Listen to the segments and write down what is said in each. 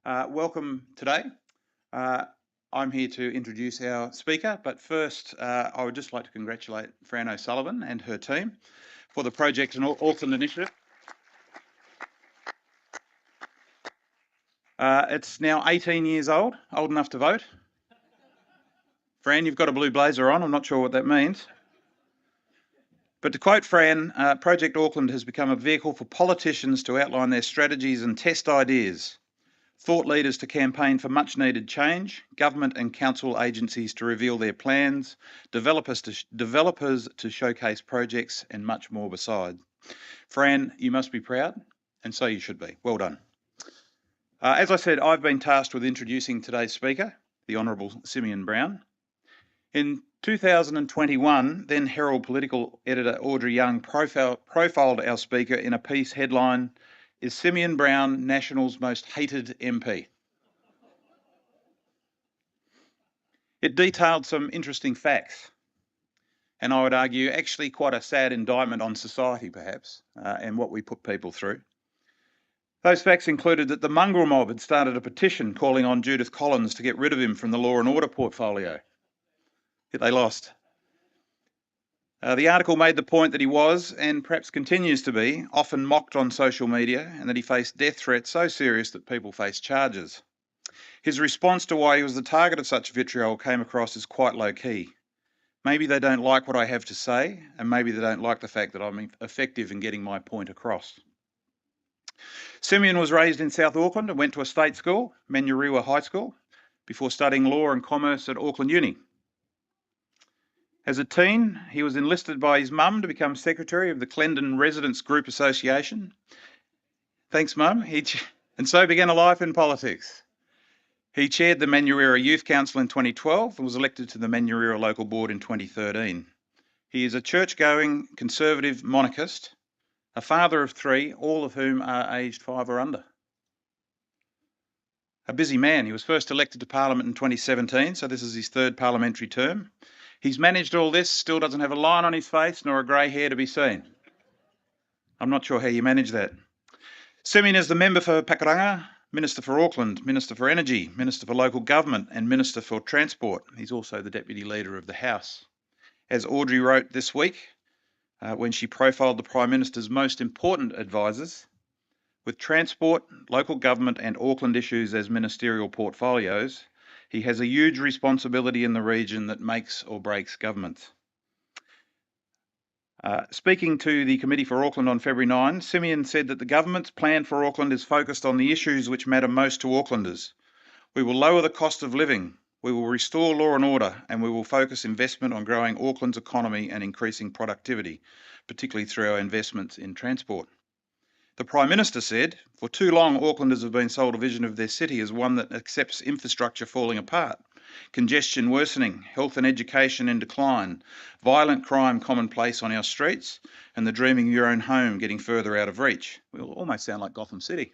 Welcome today. I'm here to introduce our speaker, but first I would just like to congratulate Fran O'Sullivan and her team for the Project Auckland initiative. It's now 18 years old enough to vote. Fran, you've got a blue blazer on, I'm not sure what that means. But to quote Fran, Project Auckland has become a vehicle for politicians to outline their strategies and test ideas, thought leaders to campaign for much needed change, government and council agencies to reveal their plans, developers to showcase projects, and much more beside. Fran, you must be proud, and so you should be. Well done. As I said, I've been tasked with introducing today's speaker, the Honourable Simeon Brown. In 2021, then Herald political editor Audrey Young profiled our speaker in a piece headline, "Is Simeon Brown National's most hated MP?" It detailed some interesting facts, and I would argue actually quite a sad indictment on society perhaps, and what we put people through. Those facts included that the mongrel mob had started a petition calling on Judith Collins to get rid of him from the Law and Order portfolio. Yet they lost. The article made the point that he was, and perhaps continues to be, often mocked on social media, and that he faced death threats so serious that people faced charges. His response to why he was the target of such vitriol came across as quite low-key. Maybe they don't like what I have to say, and maybe they don't like the fact that I'm effective in getting my point across. Simeon was raised in South Auckland and went to a state school, Manurewa High School, before studying law and commerce at Auckland Uni. As a teen, he was enlisted by his mum to become secretary of the Clendon Residents Group Association. Thanks, Mum. And so began a life in politics. He chaired the Manurewa Youth Council in 2012 and was elected to the Manurewa Local Board in 2013. He is a church-going conservative monarchist, a father of three, all of whom are aged 5 or under. A busy man. He was first elected to Parliament in 2017, so this is his 3rd parliamentary term. He's managed all this, still doesn't have a line on his face nor a grey hair to be seen. I'm not sure how you manage that. Simeon is the member for Pakuranga, Minister for Auckland, Minister for Energy, Minister for Local Government and Minister for Transport. He's also the Deputy Leader of the House. As Audrey wrote this week, when she profiled the Prime Minister's most important advisors, with transport, local government and Auckland issues as ministerial portfolios, he has a huge responsibility in the region that makes or breaks government. Speaking to the Committee for Auckland on February 9, Simeon said that the government's plan for Auckland is focused on the issues which matter most to Aucklanders. We will lower the cost of living, we will restore law and order, and we will focus investment on growing Auckland's economy and increasing productivity, particularly through our investments in transport. The Prime Minister said, for too long Aucklanders have been sold a vision of their city as one that accepts infrastructure falling apart, congestion worsening, health and education in decline, violent crime commonplace on our streets, and the dreaming of your own home getting further out of reach. We almost sound like Gotham City.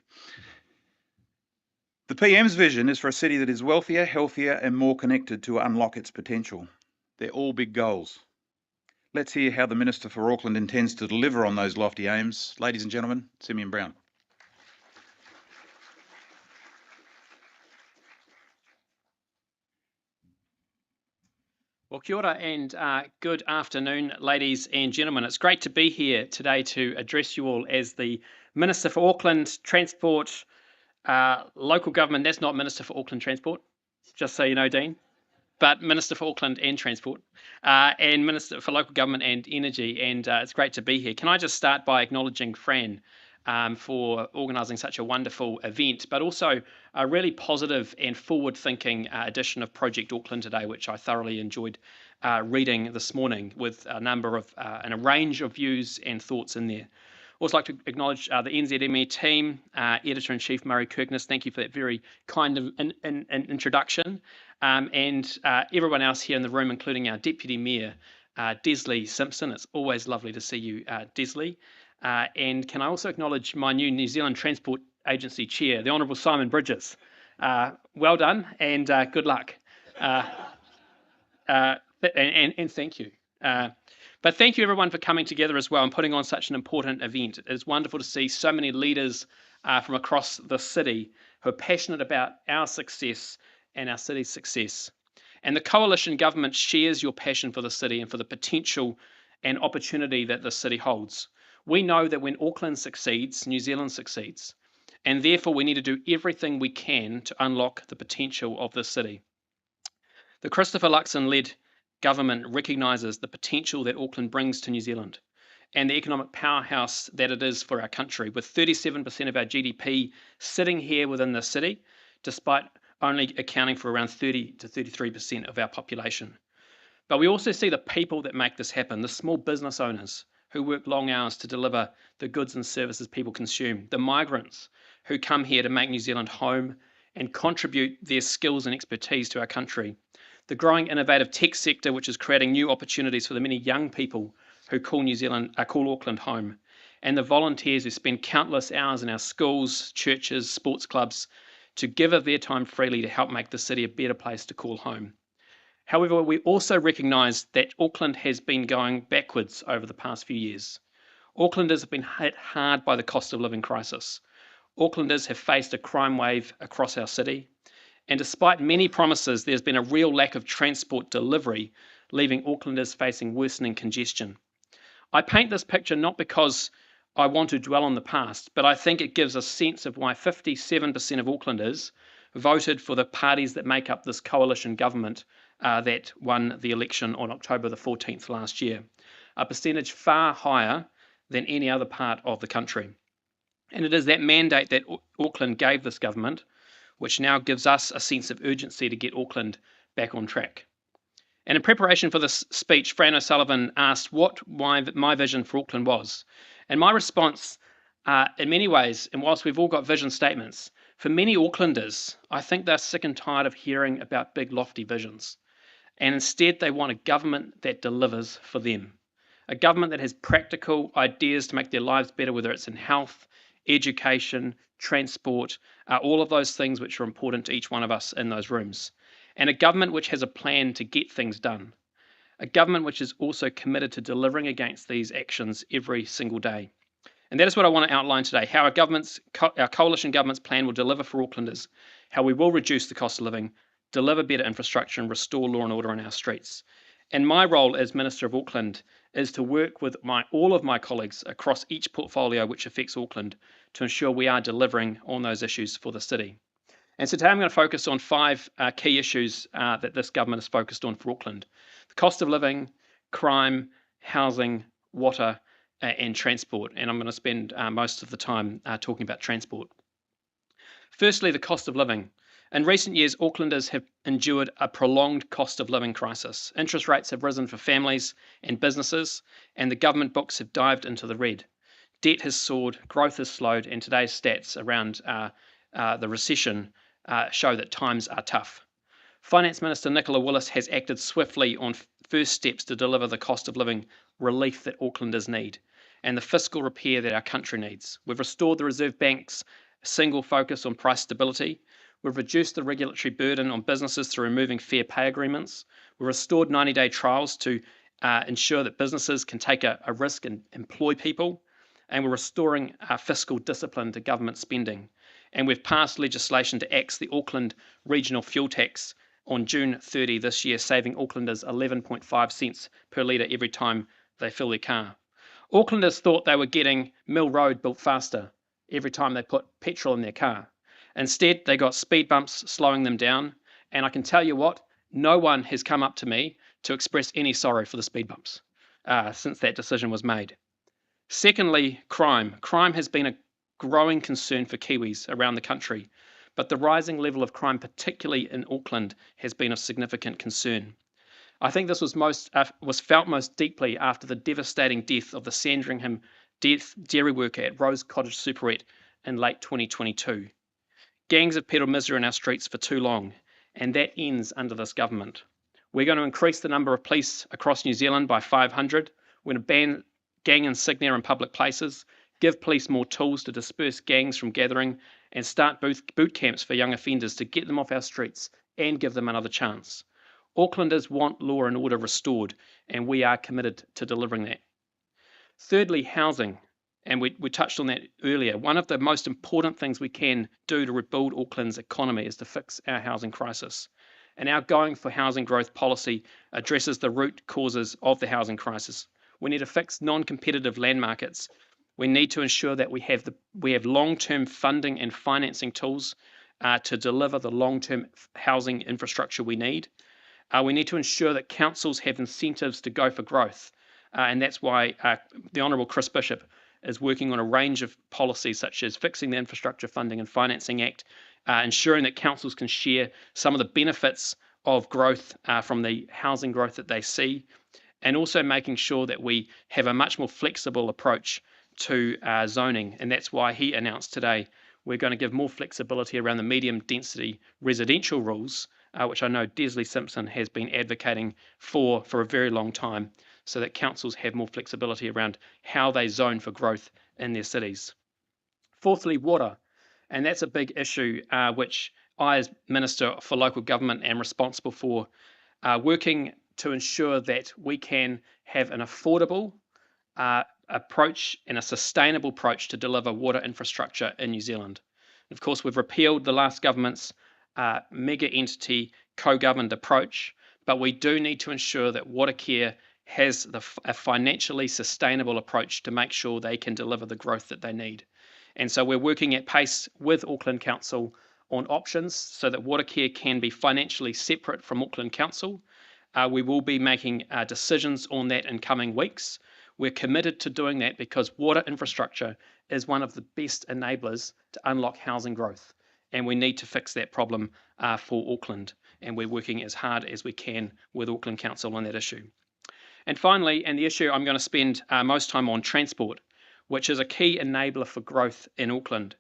The PM's vision is for a city that is wealthier, healthier and more connected to unlock its potential. They're all big goals. Let's hear how the Minister for Auckland intends to deliver on those lofty aims. Ladies and gentlemen, Simeon Brown. Well, kia ora and good afternoon, ladies and gentlemen. It's great to be here today to address you all as the Minister for Auckland Transport, Local Government. That's not Minister for Auckland Transport, just so you know, Dean, but Minister for Auckland and Transport, and Minister for Local Government and Energy, and it's great to be here. Can I just start by acknowledging Fran for organising such a wonderful event, but also a really positive and forward-thinking edition of Project Auckland today, which I thoroughly enjoyed reading this morning, with a number of and a range of views and thoughts in there. Also like to acknowledge the NZME team, Editor-in-Chief Murray Kirkness. Thank you for that very kind of introduction. And everyone else here in the room, including our Deputy Mayor, Desley Simpson. It's always lovely to see you, Desley. And can I also acknowledge my new New Zealand Transport Agency Chair, the Honourable Simon Bridges. Well done and good luck. And thank you. But thank you everyone for coming together as well and putting on such an important event. It's wonderful to see so many leaders from across the city who are passionate about our success and our city's success. And the coalition government shares your passion for the city and for the potential and opportunity that the city holds. We know that when Auckland succeeds, New Zealand succeeds. And therefore, we need to do everything we can to unlock the potential of the city. The Christopher Luxon-led government recognises the potential that Auckland brings to New Zealand and the economic powerhouse that it is for our country, with 37% of our GDP sitting here within the city, despite only accounting for around 30 to 33% of our population. But we also see the people that make this happen, the small business owners who work long hours to deliver the goods and services people consume, the migrants who come here to make New Zealand home and contribute their skills and expertise to our country, the growing innovative tech sector, which is creating new opportunities for the many young people who call Auckland home, and the volunteers who spend countless hours in our schools, churches, sports clubs to give of their time freely to help make the city a better place to call home. However, we also recognise that Auckland has been going backwards over the past few years. Aucklanders have been hit hard by the cost of living crisis. Aucklanders have faced a crime wave across our city. And despite many promises, there's been a real lack of transport delivery, leaving Aucklanders facing worsening congestion. I paint this picture not because I want to dwell on the past, but I think it gives a sense of why 57% of Aucklanders voted for the parties that make up this coalition government that won the election on October the 14th last year, a percentage far higher than any other part of the country. And it is that mandate that Auckland gave this government, which now gives us a sense of urgency to get Auckland back on track. And in preparation for this speech, Fran O'Sullivan asked what my vision for Auckland was. And my response, in many ways, and whilst we've all got vision statements, for many Aucklanders, I think they're sick and tired of hearing about big, lofty visions. And instead, they want a government that delivers for them. A government that has practical ideas to make their lives better, whether it's in health, education, transport, all of those things which are important to each one of us in those rooms. And a government which has a plan to get things done. A government which is also committed to delivering against these actions every single day. And that is what I want to outline today, how our coalition government's plan will deliver for Aucklanders, how we will reduce the cost of living, deliver better infrastructure and restore law and order on our streets. And my role as Minister of Auckland is to work with all of my colleagues across each portfolio which affects Auckland to ensure we are delivering on those issues for the city. And so today I'm going to focus on 5 key issues that this government is focused on for Auckland. The cost of living, crime, housing, water, and transport. And I'm going to spend most of the time talking about transport. Firstly, the cost of living. In recent years, Aucklanders have endured a prolonged cost of living crisis. Interest rates have risen for families and businesses, and the government books have dived into the red. Debt has soared, growth has slowed, and today's stats around the recession show that times are tough. Finance Minister Nicola Willis has acted swiftly on first steps to deliver the cost of living relief that Aucklanders need and the fiscal repair that our country needs. We've restored the Reserve Bank's single focus on price stability. We've reduced the regulatory burden on businesses through removing fair pay agreements. We've restored 90-day trials to ensure that businesses can take a risk and employ people. And we're restoring fiscal discipline to government spending. And we've passed legislation to axe the Auckland regional fuel tax on June 30 this year, saving Aucklanders 11.5 cents per litre every time they fill their car. Aucklanders thought they were getting Mill Road built faster every time they put petrol in their car. Instead, they got speed bumps slowing them down. And I can tell you what, no one has come up to me to express any sorrow for the speed bumps since that decision was made. Secondly, crime. Crime has been a growing concern for Kiwis around the country, but the rising level of crime, particularly in Auckland, has been of significant concern. I think this was felt most deeply after the devastating death of the Sandringham dairy worker at Rose Cottage Superette in late 2022. Gangs have peddled misery in our streets for too long, and that ends under this government. We're going to increase the number of police across New Zealand by 500. We're going to ban gang insignia in public places, give police more tools to disperse gangs from gathering, and start boot camps for young offenders to get them off our streets and give them another chance. Aucklanders want law and order restored, and we are committed to delivering that. Thirdly, housing. And we touched on that earlier. One of the most important things we can do to rebuild Auckland's economy is to fix our housing crisis. And our Going for Housing Growth policy addresses the root causes of the housing crisis. We need to fix non-competitive land markets. We need to ensure that we have long-term funding and financing tools to deliver the long-term housing infrastructure we need. We need to ensure that councils have incentives to go for growth. And that's why the Honourable Chris Bishop is working on a range of policies such as fixing the Infrastructure Funding and Financing Act, ensuring that councils can share some of the benefits of growth from the housing growth that they see, and also making sure that we have a much more flexible approach to zoning. And that's why he announced today we're going to give more flexibility around the medium density residential rules, which I know Desley Simpson has been advocating for a very long time, so that councils have more flexibility around how they zone for growth in their cities. Fourthly, water. And that's a big issue which I, as Minister for Local Government, am responsible for, working to ensure that we can have an affordable approach and a sustainable approach to deliver water infrastructure in New Zealand. And of course, we've repealed the last government's mega entity co-governed approach, but we do need to ensure that Watercare has a financially sustainable approach to make sure they can deliver the growth that they need. And so we're working at pace with Auckland Council on options so that Watercare can be financially separate from Auckland Council. We will be making decisions on that in coming weeks. We're committed to doing that because water infrastructure is one of the best enablers to unlock housing growth. And we need to fix that problem for Auckland. And we're working as hard as we can with Auckland Council on that issue. And finally, and the issue I'm going to spend most time on, transport, which is a key enabler for growth in Auckland.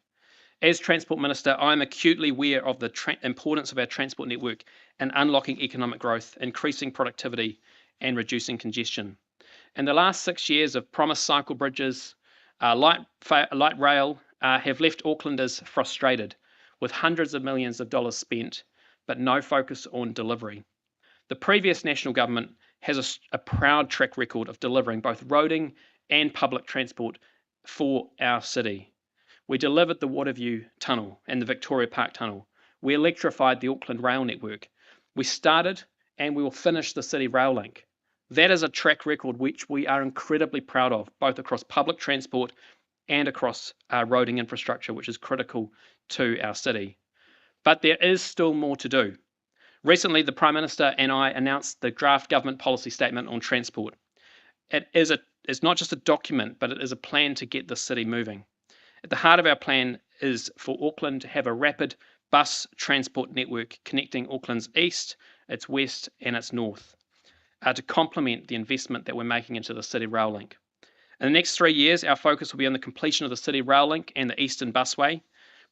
As Transport Minister, I'm acutely aware of the importance of our transport network in unlocking economic growth, increasing productivity, and reducing congestion. In the last 6 years of promised cycle bridges, light rail have left Aucklanders frustrated, with hundreds of millions of dollars spent, but no focus on delivery. The previous national government has a proud track record of delivering both roading and public transport for our city. We delivered the Waterview Tunnel and the Victoria Park Tunnel. We electrified the Auckland rail network. We started and we will finish the City Rail Link. That is a track record which we are incredibly proud of, both across public transport and across roading infrastructure, which is critical to our city. But there is still more to do. Recently, the Prime Minister and I announced the draft government policy statement on transport. It's not just a document, but it is a plan to get the city moving. At the heart of our plan is for Auckland to have a rapid bus transport network connecting Auckland's east, its west, and its north, to complement the investment that we're making into the City Rail Link. In the next 3 years, our focus will be on the completion of the City Rail Link and the Eastern Busway.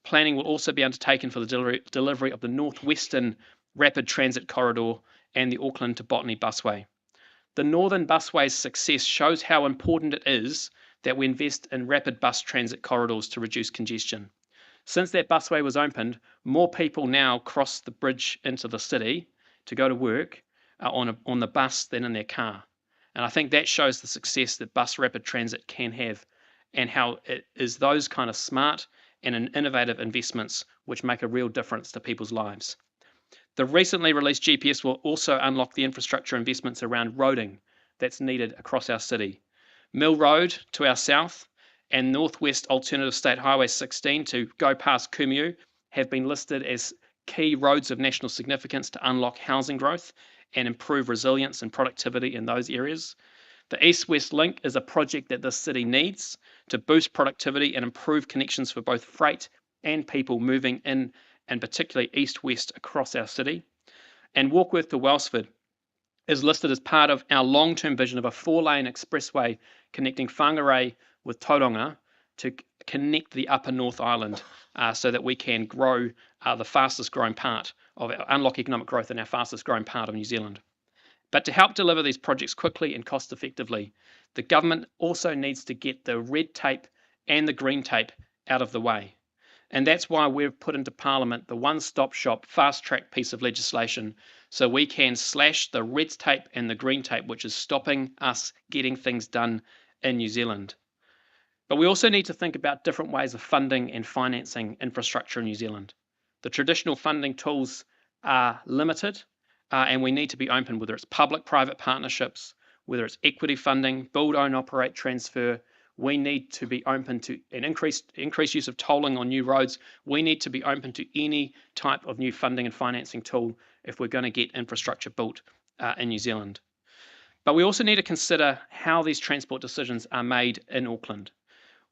Planning will also be undertaken for the delivery of the Northwestern Rapid Transit Corridor and the Auckland to Botany Busway. The Northern Busway's success shows how important it is that we invest in rapid bus transit corridors to reduce congestion. Since that busway was opened, more people now cross the bridge into the city to go to work on the bus than in their car. And I think that shows the success that bus rapid transit can have, and how it is those kind of smart and innovative investments which make a real difference to people's lives. The recently released GPS will also unlock the infrastructure investments around roading that's needed across our city. Mill Road to our south and Northwest Alternative State Highway 16 to go past Kumeu have been listed as key roads of national significance to unlock housing growth and improve resilience and productivity in those areas. The East-West Link is a project that this city needs to boost productivity and improve connections for both freight and people moving in, and particularly east-west across our city. And Warkworth to Wellsford is listed as part of our long-term vision of a 4-lane expressway connecting Whangarei with Tauranga to connect the upper North Island so that we can grow the fastest growing part of unlock economic growth in our fastest growing part of New Zealand. But to help deliver these projects quickly and cost effectively, the government also needs to get the red tape and the green tape out of the way. And that's why we've put into Parliament the one-stop shop fast-track piece of legislation so we can slash the red tape and the green tape which is stopping us getting things done in New Zealand. But we also need to think about different ways of funding and financing infrastructure in New Zealand. The traditional funding tools are limited, and we need to be open, whether it's public-private partnerships, whether it's equity funding, build, own, operate, transfer. We need to be open to an increased use of tolling on new roads. We need to be open to any type of new funding and financing tool if we're going to get infrastructure built in New Zealand. But we also need to consider how these transport decisions are made in Auckland.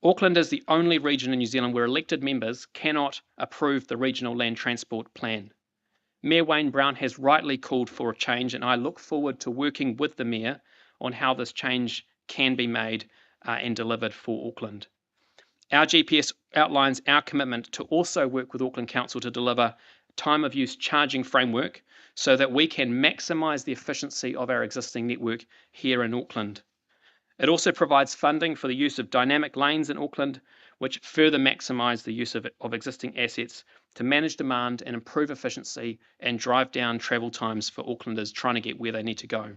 Auckland is the only region in New Zealand where elected members cannot approve the regional land transport plan. Mayor Wayne Brown has rightly called for a change, and I look forward to working with the Mayor on how this change can be made and delivered for Auckland. Our GPS outlines our commitment to also work with Auckland Council to deliver time of use charging framework so that we can maximise the efficiency of our existing network here in Auckland. It also provides funding for the use of dynamic lanes in Auckland, which further maximise the use of existing assets to manage demand and improve efficiency and drive down travel times for Aucklanders trying to get where they need to go.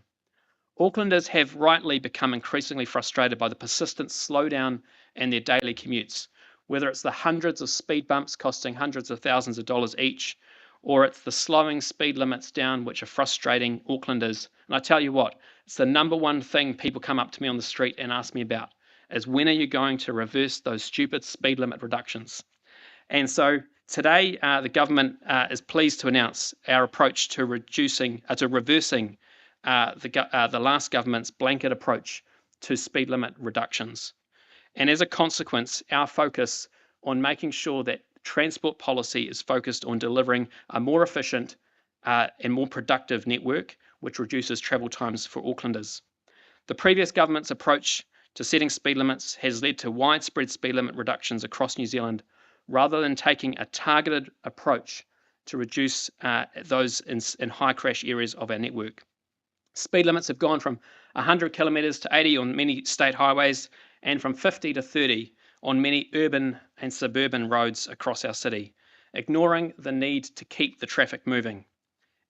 Aucklanders have rightly become increasingly frustrated by the persistent slowdown in their daily commutes, whether it's the hundreds of speed bumps costing hundreds of thousands of dollars each, or it's the slowing speed limits down which are frustrating Aucklanders. And I tell you what, it's the number one thing people come up to me on the street and ask me about, is when are you going to reverse those stupid speed limit reductions? And so today, the government is pleased to announce our approach to reversing the last government's blanket approach to speed limit reductions. And as a consequence, our focus on making sure that transport policy is focused on delivering a more efficient and more productive network, which reduces travel times for Aucklanders. The previous government's approach to setting speed limits has led to widespread speed limit reductions across New Zealand, rather than taking a targeted approach to reduce those in high crash areas of our network. Speed limits have gone from 100 kilometres to 80 on many state highways and from 50 to 30 on many urban and suburban roads across our city, ignoring the need to keep the traffic moving.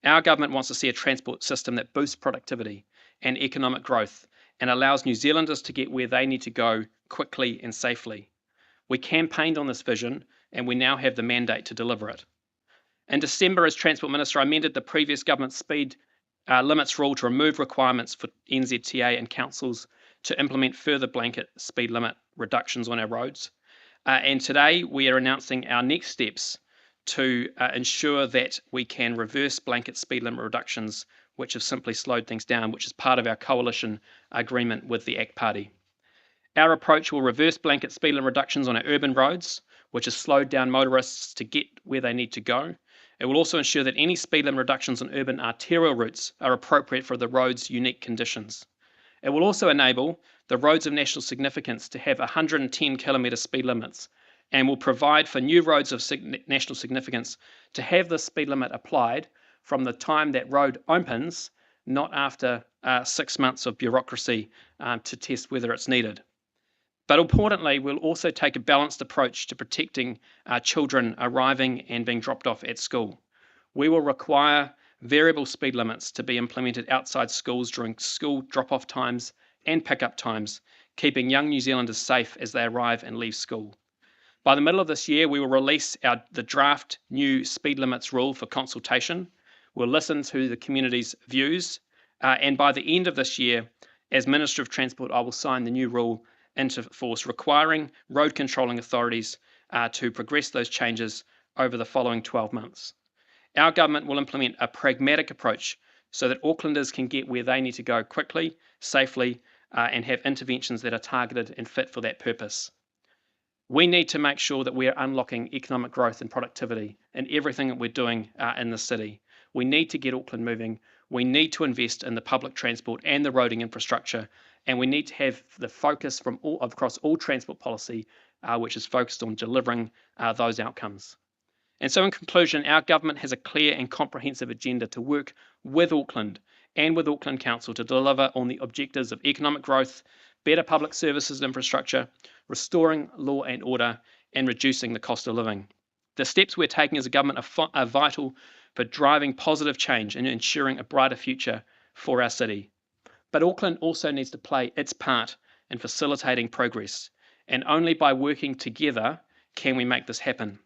Our government wants to see a transport system that boosts productivity and economic growth and allows New Zealanders to get where they need to go quickly and safely. We campaigned on this vision, and we now have the mandate to deliver it. In December, as Transport Minister, I amended the previous government's speed limits rule to remove requirements for NZTA and councils to implement further blanket speed limit reductions on our roads. And today we are announcing our next steps to ensure that we can reverse blanket speed limit reductions, which have simply slowed things down, which is part of our coalition agreement with the ACT Party. Our approach will reverse blanket speed limit reductions on our urban roads, which has slowed down motorists to get where they need to go. It will also ensure that any speed limit reductions on urban arterial routes are appropriate for the road's unique conditions. It will also enable the roads of national significance to have 110 kilometre speed limits, and will provide for new roads of national significance to have the speed limit applied from the time that road opens, not after 6 months of bureaucracy to test whether it's needed. But importantly, we'll also take a balanced approach to protecting our children arriving and being dropped off at school. We will require variable speed limits to be implemented outside schools during school drop-off times and pick-up times, keeping young New Zealanders safe as they arrive and leave school. By the middle of this year, we will release the draft new speed limits rule for consultation. We'll listen to the community's views, and by the end of this year, as Minister of Transport, I will sign the new rule into force, requiring road controlling authorities to progress those changes over the following 12 months. Our government will implement a pragmatic approach so that Aucklanders can get where they need to go quickly, safely, and have interventions that are targeted and fit for that purpose. We need to make sure that we are unlocking economic growth and productivity in everything that we're doing in the city. We need to get Auckland moving. We need to invest in the public transport and the roading infrastructure, and we need to have the focus across all transport policy, which is focused on delivering those outcomes. And so in conclusion, our government has a clear and comprehensive agenda to work with Auckland and with Auckland Council to deliver on the objectives of economic growth, better public services infrastructure, restoring law and order, and reducing the cost of living. The steps we're taking as a government are vital for driving positive change and ensuring a brighter future for our city. But Auckland also needs to play its part in facilitating progress, and only by working together can we make this happen.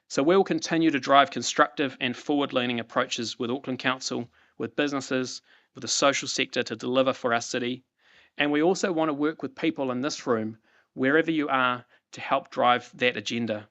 So we will continue to drive constructive and forward-leaning approaches with Auckland Council, with businesses, with the social sector to deliver for our city. And we also want to work with people in this room, wherever you are, to help drive that agenda.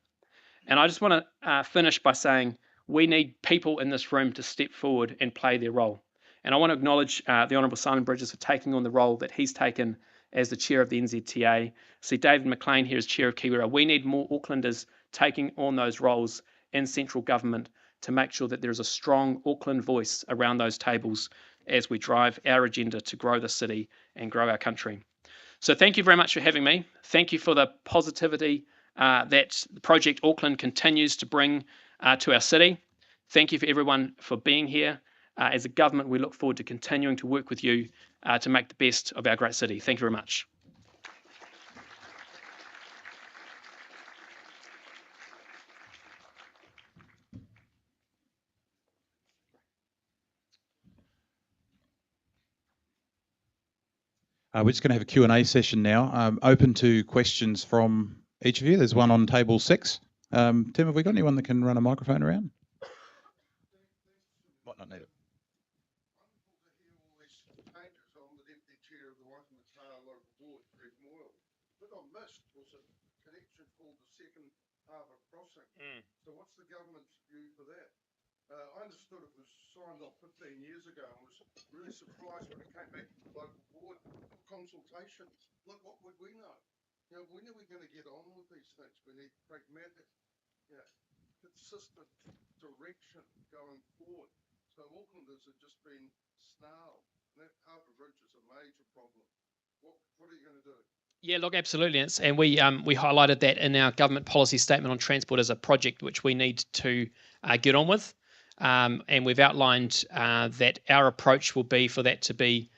And I just want to finish by saying we need people in this room to step forward and play their role. And I want to acknowledge the Honourable Simon Bridges for taking on the role that he's taken as the chair of the NZTA. See David McLean here as chair of Kiwira. We need more Aucklanders taking on those roles in central government to make sure that there's a strong Auckland voice around those tables as we drive our agenda to grow the city and grow our country. So thank you very much for having me. Thank you for the positivity that Project Auckland continues to bring to our city. Thank you for everyone for being here. As a government, we look forward to continuing to work with you to make the best of our great city. Thank you very much. We're just going to have a Q&A session now. Open to questions from each of you. There's one on table 6. Tim, have we got anyone that can run a microphone around? Might not need it. So what's the government's view for that? I understood it was signed off 15 years ago and was really surprised when it came back to the local board consultation. Look, what would we know? You know, when are we going to get on with these things? We need pragmatic, consistent direction going forward. So Aucklanders have just been snarled. And that Harbour Bridge is a major problem. What are you going to do? Yeah, look, absolutely. And we highlighted that in our government policy statement on transport as a project which we need to get on with. And we've outlined that our approach will be for that to be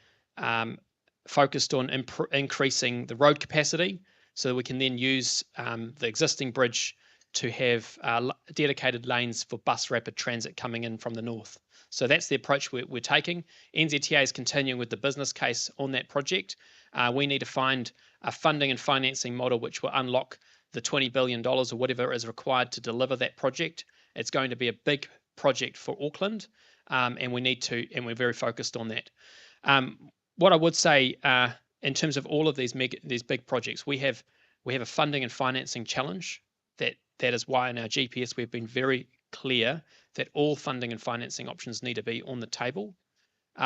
focused on increasing the road capacity so that we can then use the existing bridge to have dedicated lanes for bus rapid transit coming in from the north. So that's the approach we're taking. NZTA is continuing with the business case on that project. We need to find a funding and financing model which will unlock the $20 billion or whatever is required to deliver that project. It's going to be a big project for Auckland, and we're very focused on that. What I would say in terms of all of these big projects, we have a funding and financing challenge. That is why in our GPS we've been very clear that all funding and financing options need to be on the table.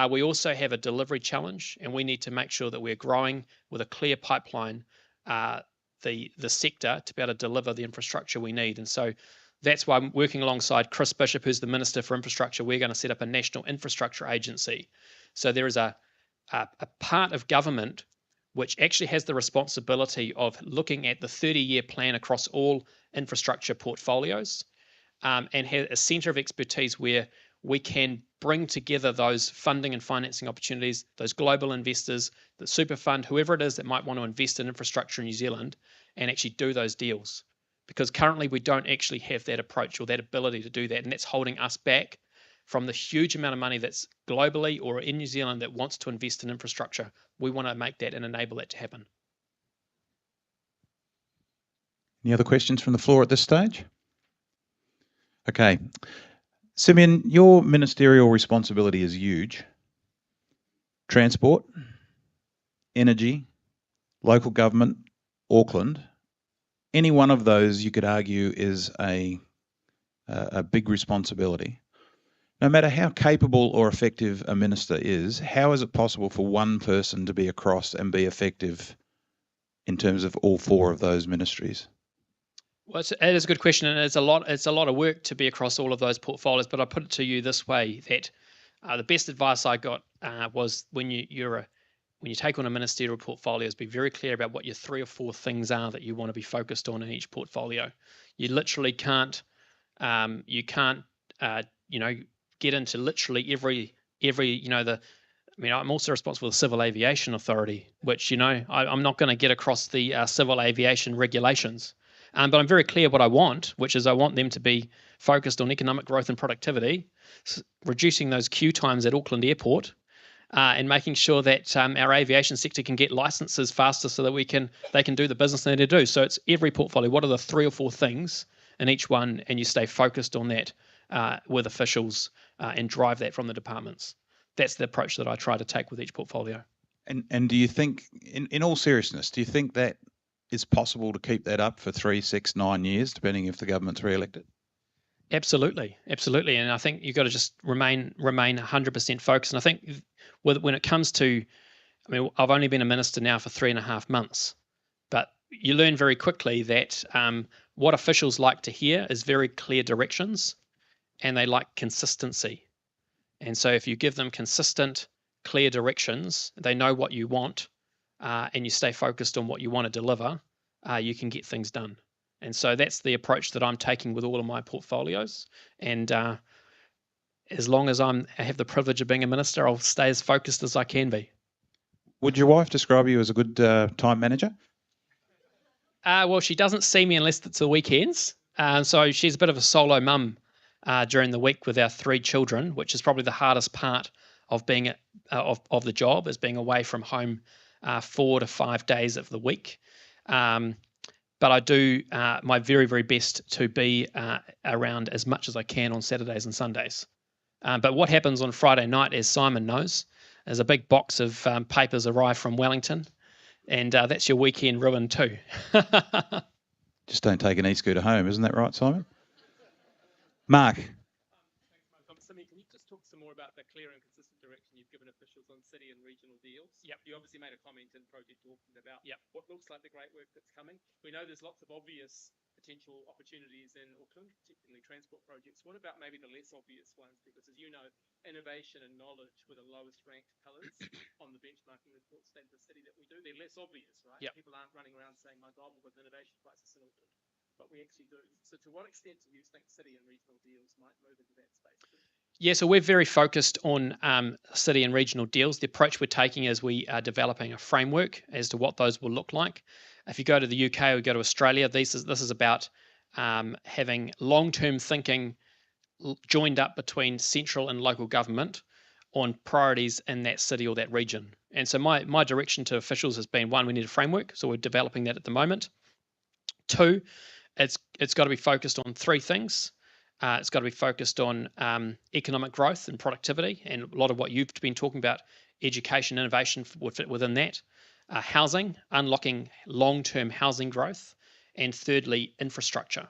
We also have a delivery challenge, and we need to make sure that we're growing with a clear pipeline, the sector to be able to deliver the infrastructure we need. And so that's why I'm working alongside Chris Bishop, who's the Minister for Infrastructure. We're going to set up a national infrastructure agency. So there is a part of government which actually has the responsibility of looking at the 30-year plan across all infrastructure portfolios, and has a centre of expertise where we can bring together those funding and financing opportunities, those global investors, the super fund, whoever it is that might want to invest in infrastructure in New Zealand, and actually do those deals. Because currently we don't actually have that approach or that ability to do that, and that's holding us back from the huge amount of money that's globally or in New Zealand that wants to invest in infrastructure. We want to make that and enable that to happen. Any other questions from the floor at this stage? Okay. Simeon, your ministerial responsibility is huge. Transport, energy, local government, Auckland. Any one of those you could argue is a big responsibility. No matter how capable or effective a minister is, how is it possible for one person to be across and be effective in terms of all 4 of those ministries? Well, it is a good question, and it's a lot of work to be across all of those portfolios. But I put it to you this way: that the best advice I got was when you take on a ministerial portfolio, is be very clear about what your 3 or 4 things are that you want to be focused on in each portfolio. You literally can't get into literally every I'm also responsible for the Civil Aviation Authority, which I'm not going to get across the civil aviation regulations. But I'm very clear what I want, which is I want them to be focused on economic growth and productivity, reducing those queue times at Auckland Airport, and making sure that our aviation sector can get licenses faster so that they can do the business they need to do. So it's every portfolio. What are the 3 or 4 things in each one, and you stay focused on that with officials and drive that from the departments. That's the approach that I try to take with each portfolio. And do you think, in all seriousness, do you think that it's possible to keep that up for 3, 6, 9 years, depending if the government's re-elected? Absolutely, absolutely, and I think you've got to just remain 100% focused. And I think when it comes to, I mean, I've only been a minister now for 3.5 months, but you learn very quickly that what officials like to hear is very clear directions, and they like consistency. And so if you give them consistent, clear directions, they know what you want, and you stay focused on what you want to deliver, you can get things done. And so that's the approach that I'm taking with all of my portfolios. And as long as I have the privilege of being a minister, I'll stay as focused as I can be. Would your wife describe you as a good time manager? Well, she doesn't see me unless it's the weekends. So she's a bit of a solo mum during the week with our 3 children, which is probably the hardest part of being of the job, is being away from home 4 to 5 days of the week. But I do my very, very best to be around as much as I can on Saturdays and Sundays. But what happens on Friday night, as Simon knows, is a big box of papers arrive from Wellington, and that's your weekend ruined too. Just don't take an e-scooter home, isn't that right, Simon? Mark. Simi, can you just talk some more about the clear and consistent direction you've given officials on city and regional deals? Yep. You obviously made a comment in Project Auckland about what looks like the great work that's coming. We know there's lots of obvious potential opportunities in Auckland, particularly transport projects. What about maybe the less obvious ones? Because as you know, innovation and knowledge were the lowest ranked pillars on the benchmarking report state of the city that we do. They're less obvious, right? Yep. People aren't running around saying, my God, we've got an innovation crisis in Auckland. But we actually do. So to what extent do you think city and regional deals might move into that space? Yeah, so we're very focused on city and regional deals. The approach we're taking is we are developing a framework as to what those will look like. If you go to the UK or go to Australia, this is about having long-term thinking joined up between central and local government on priorities in that city or that region. And so my direction to officials has been, 1, we need a framework, so we're developing that at the moment. 2, it's got to be focused on 3 things. It's got to be focused on economic growth and productivity, and a lot of what you've been talking about, education, innovation, would fit within that. Housing, unlocking long-term housing growth, and thirdly, infrastructure.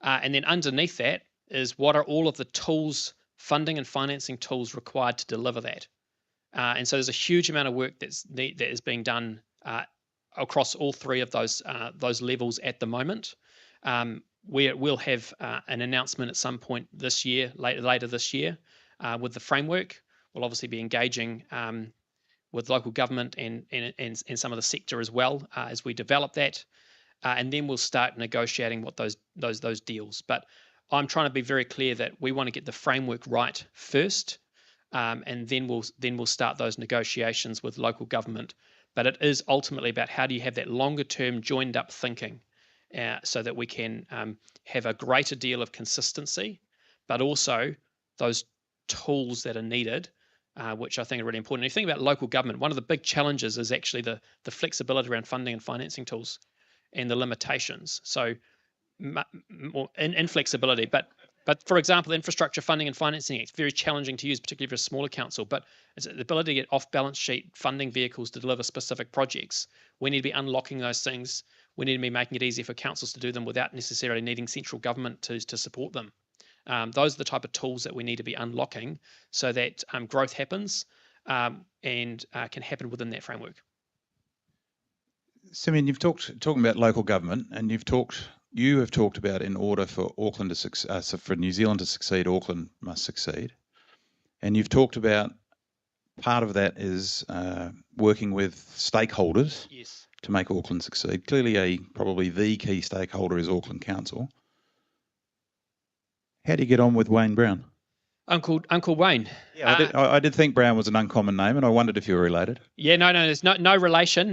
And then underneath that is, what are all of the tools, funding and financing tools required to deliver that? And so there's a huge amount of work that is being done across all 3 of those levels at the moment. We'll have an announcement at some point this year, later this year, with the framework. We'll obviously be engaging with local government and some of the sector as well as we develop that, and then we'll start negotiating what those deals. But I'm trying to be very clear that we want to get the framework right first, and then we'll start those negotiations with local government. But it is ultimately about, how do you have that longer term joined up thinking, so that we can have a greater deal of consistency, but also those tools that are needed, which I think are really important. If you think about local government, one of the big challenges is actually the flexibility around funding and financing tools and the limitations. So inflexibility, but for example, the Infrastructure Funding and Financing Act, very challenging to use, particularly for a smaller council, but it's the ability to get off-balance sheet funding vehicles to deliver specific projects. We need to be unlocking those things. We need to be making it easier for councils to do them without necessarily needing central government to support them. Those are the type of tools that we need to be unlocking, so that growth happens and can happen within that framework. Simeon, you've talking about local government, and you have talked about, in order for Auckland to succeed, for New Zealand to succeed, Auckland must succeed. And you've talked about part of that is working with stakeholders. Yes. To make Auckland succeed. Clearly, probably the key stakeholder is Auckland Council. How do you get on with Wayne Brown? Uncle Wayne. Yeah, I did think Brown was an uncommon name, and I wondered if you were related. Yeah, no, there's no relation.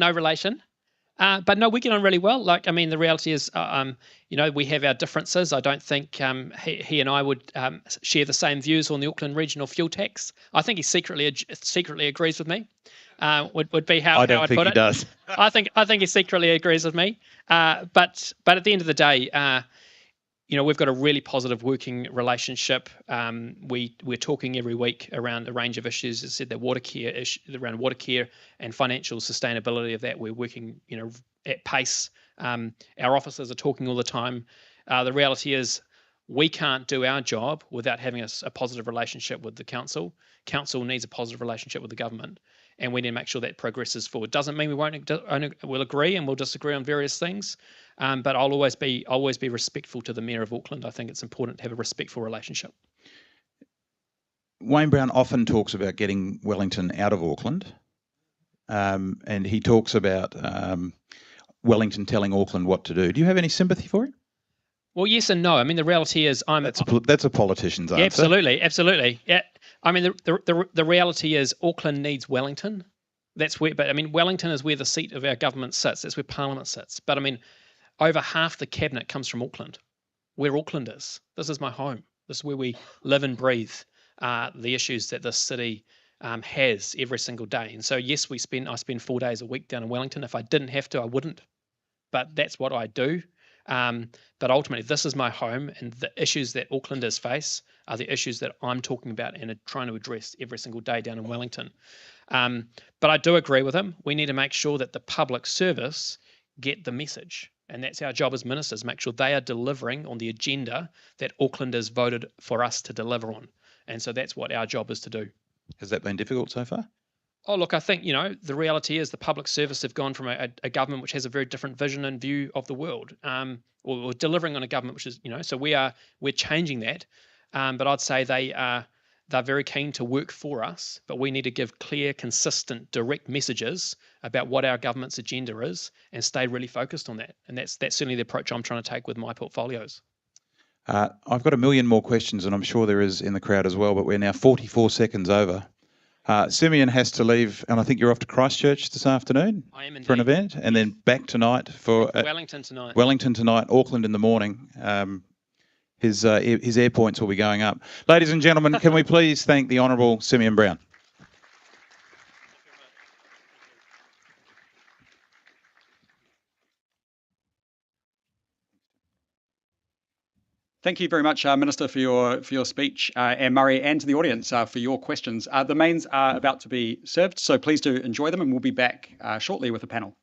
But no, we get on really well. Like, I mean, the reality is, we have our differences. I don't think he and I would share the same views on the Auckland regional fuel tax. I think he secretly agrees with me. Would be how I don't I'd think put he it. does. I think he secretly agrees with me. But at the end of the day, we've got a really positive working relationship. We're talking every week around a range of issues. As I said, around water care and financial sustainability of that. We're working, at pace. Our officers are talking all the time. The reality is, we can't do our job without having a positive relationship with the council. Council needs a positive relationship with the government, and we need to make sure that progresses forward. Doesn't mean we'll agree and we'll disagree on various things, but I'll always be respectful to the Mayor of Auckland. I think it's important to have a respectful relationship. Wayne Brown often talks about getting Wellington out of Auckland, and he talks about Wellington telling Auckland what to do. Do you have any sympathy for it? Well, yes and no. I mean, the reality is, that's a politician's answer. Absolutely. Yeah. I mean, the reality is, Auckland needs Wellington. But I mean, Wellington is where the seat of our government sits. That's where Parliament sits. But I mean, over half the cabinet comes from Auckland. Where Auckland is. This is my home. This is where we live and breathe the issues that this city has every single day. And so, yes, I spend 4 days a week down in Wellington. If I didn't have to, I wouldn't. But that's what I do. But ultimately, this is my home, and the issues that Aucklanders face are the issues that I'm talking about and are trying to address every single day down in Wellington. But I do agree with him. We need to make sure that the public service get the message. And that's our job as ministers, make sure they are delivering on the agenda that Aucklanders voted for us to deliver on. And so that's what our job is to do. Has that been difficult so far? Oh, look, I think, the reality is the public service have gone from a government which has a very different vision and view of the world, or delivering on a government which is, so we're changing that. But I'd say they're very keen to work for us, but we need to give clear, consistent, direct messages about what our government's agenda is and stay really focused on that. And that's certainly the approach I'm trying to take with my portfolios. I've got a million more questions, and I'm sure there is in the crowd as well, but we're now 44 seconds over. Simeon has to leave, and I think you're off to Christchurch this afternoon. I am indeed. For an event, and then back tonight for Wellington tonight. Wellington tonight, Auckland in the morning. His air points will be going up. Ladies and gentlemen, can we please thank the Honourable Simeon Brown? Thank you very much, Minister, for your speech, and Murray, and to the audience for your questions. The mains are about to be served, so please do enjoy them, and we'll be back shortly with a panel.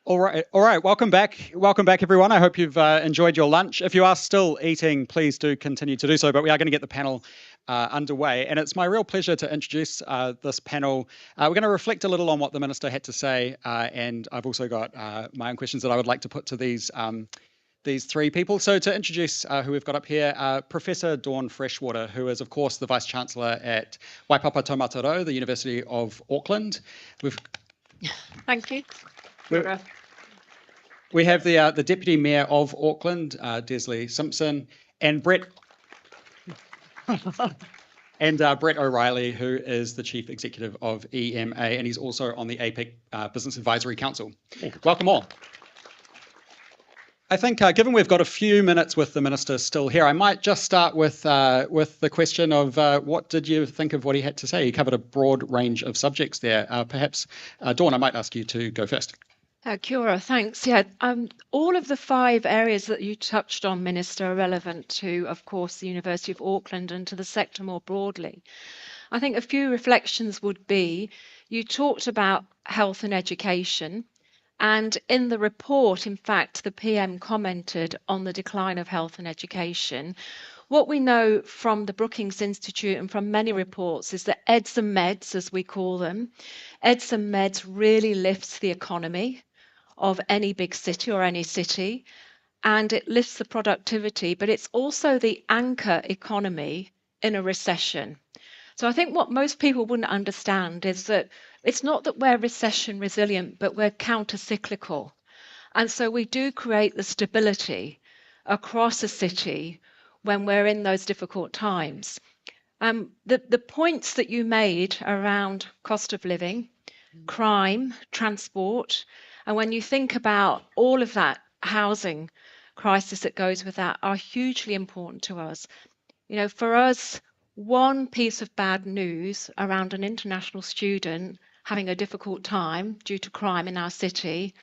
All right. Welcome back, everyone. I hope you've enjoyed your lunch. If you are still eating, please do continue to do so. But we are going to get the panel underway, and it's my real pleasure to introduce this panel. We're going to reflect a little on what the Minister had to say, and I've also got my own questions that I would like to put to these three people. So to introduce who we've got up here, Professor Dawn Freshwater, who is, of course, the Vice Chancellor at Waipapa Taumatarau, the University of Auckland. Thank you. We have the Deputy Mayor of Auckland, Desley Simpson, and Brett O'Reilly, who is the Chief Executive of EMA, and he's also on the APEC Business Advisory Council. Welcome all. I think, given we've got a few minutes with the Minister still here, I might just start with the question of what did you think of what he had to say? He covered a broad range of subjects there. Perhaps, Dawn, I might ask you to go first. Kia ora, thanks. Yeah, all of the 5 areas that you touched on, Minister, are relevant to, of course, the University of Auckland and to the sector more broadly. I think a few reflections would be, you talked about health and education, and in the report, in fact, the PM commented on the decline of health and education. What we know from the Brookings Institute and from many reports is that EDS and MEDS, as we call them, EDS and MEDS really lifts the economy of any big city or any city, and it lifts the productivity, but it's also the anchor economy in a recession. So I think what most people wouldn't understand is that it's not that we're recession resilient, but we're counter-cyclical. And so we do create the stability across a city when we're in those difficult times. The points that you made around cost of living, crime, transport, and when you think about all of that housing crisis that goes with that are hugely important to us. You know, for us, one piece of bad news around an international student having a difficult time due to crime in our city,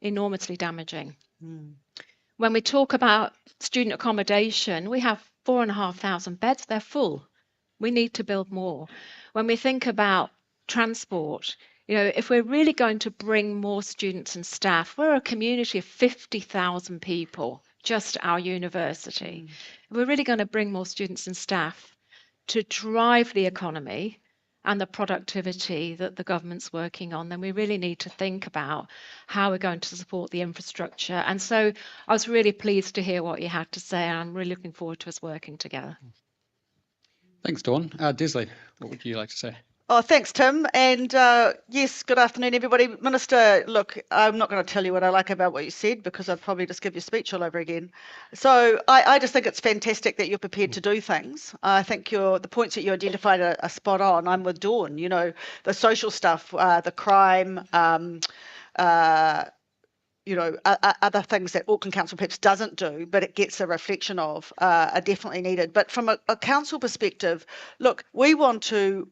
enormously damaging. When we talk about student accommodation, we have 4,500 beds, they're full. We need to build more. When we think about transport, you know, if we're really going to bring more students and staff, we're a community of 50,000 people, just our university. We're really going to bring more students and staff to drive the economy and the productivity that the government's working on, then we really need to think about how we're going to support the infrastructure. And so I was really pleased to hear what you had to say, and I'm really looking forward to us working together. Thanks, Dawn. Disley, what would you like to say? Oh, thanks, Tim. And yes, good afternoon, everybody. Minister, look, I'm not going to tell you what I like about what you said because I'd probably just give you a speech all over again. So I just think it's fantastic that you're prepared to do things. I think the points that you identified are spot on. I'm with Dawn. You know, the social stuff, the crime, other things that Auckland Council perhaps doesn't do, but it gets a reflection of, are definitely needed. But from a council perspective, look, we know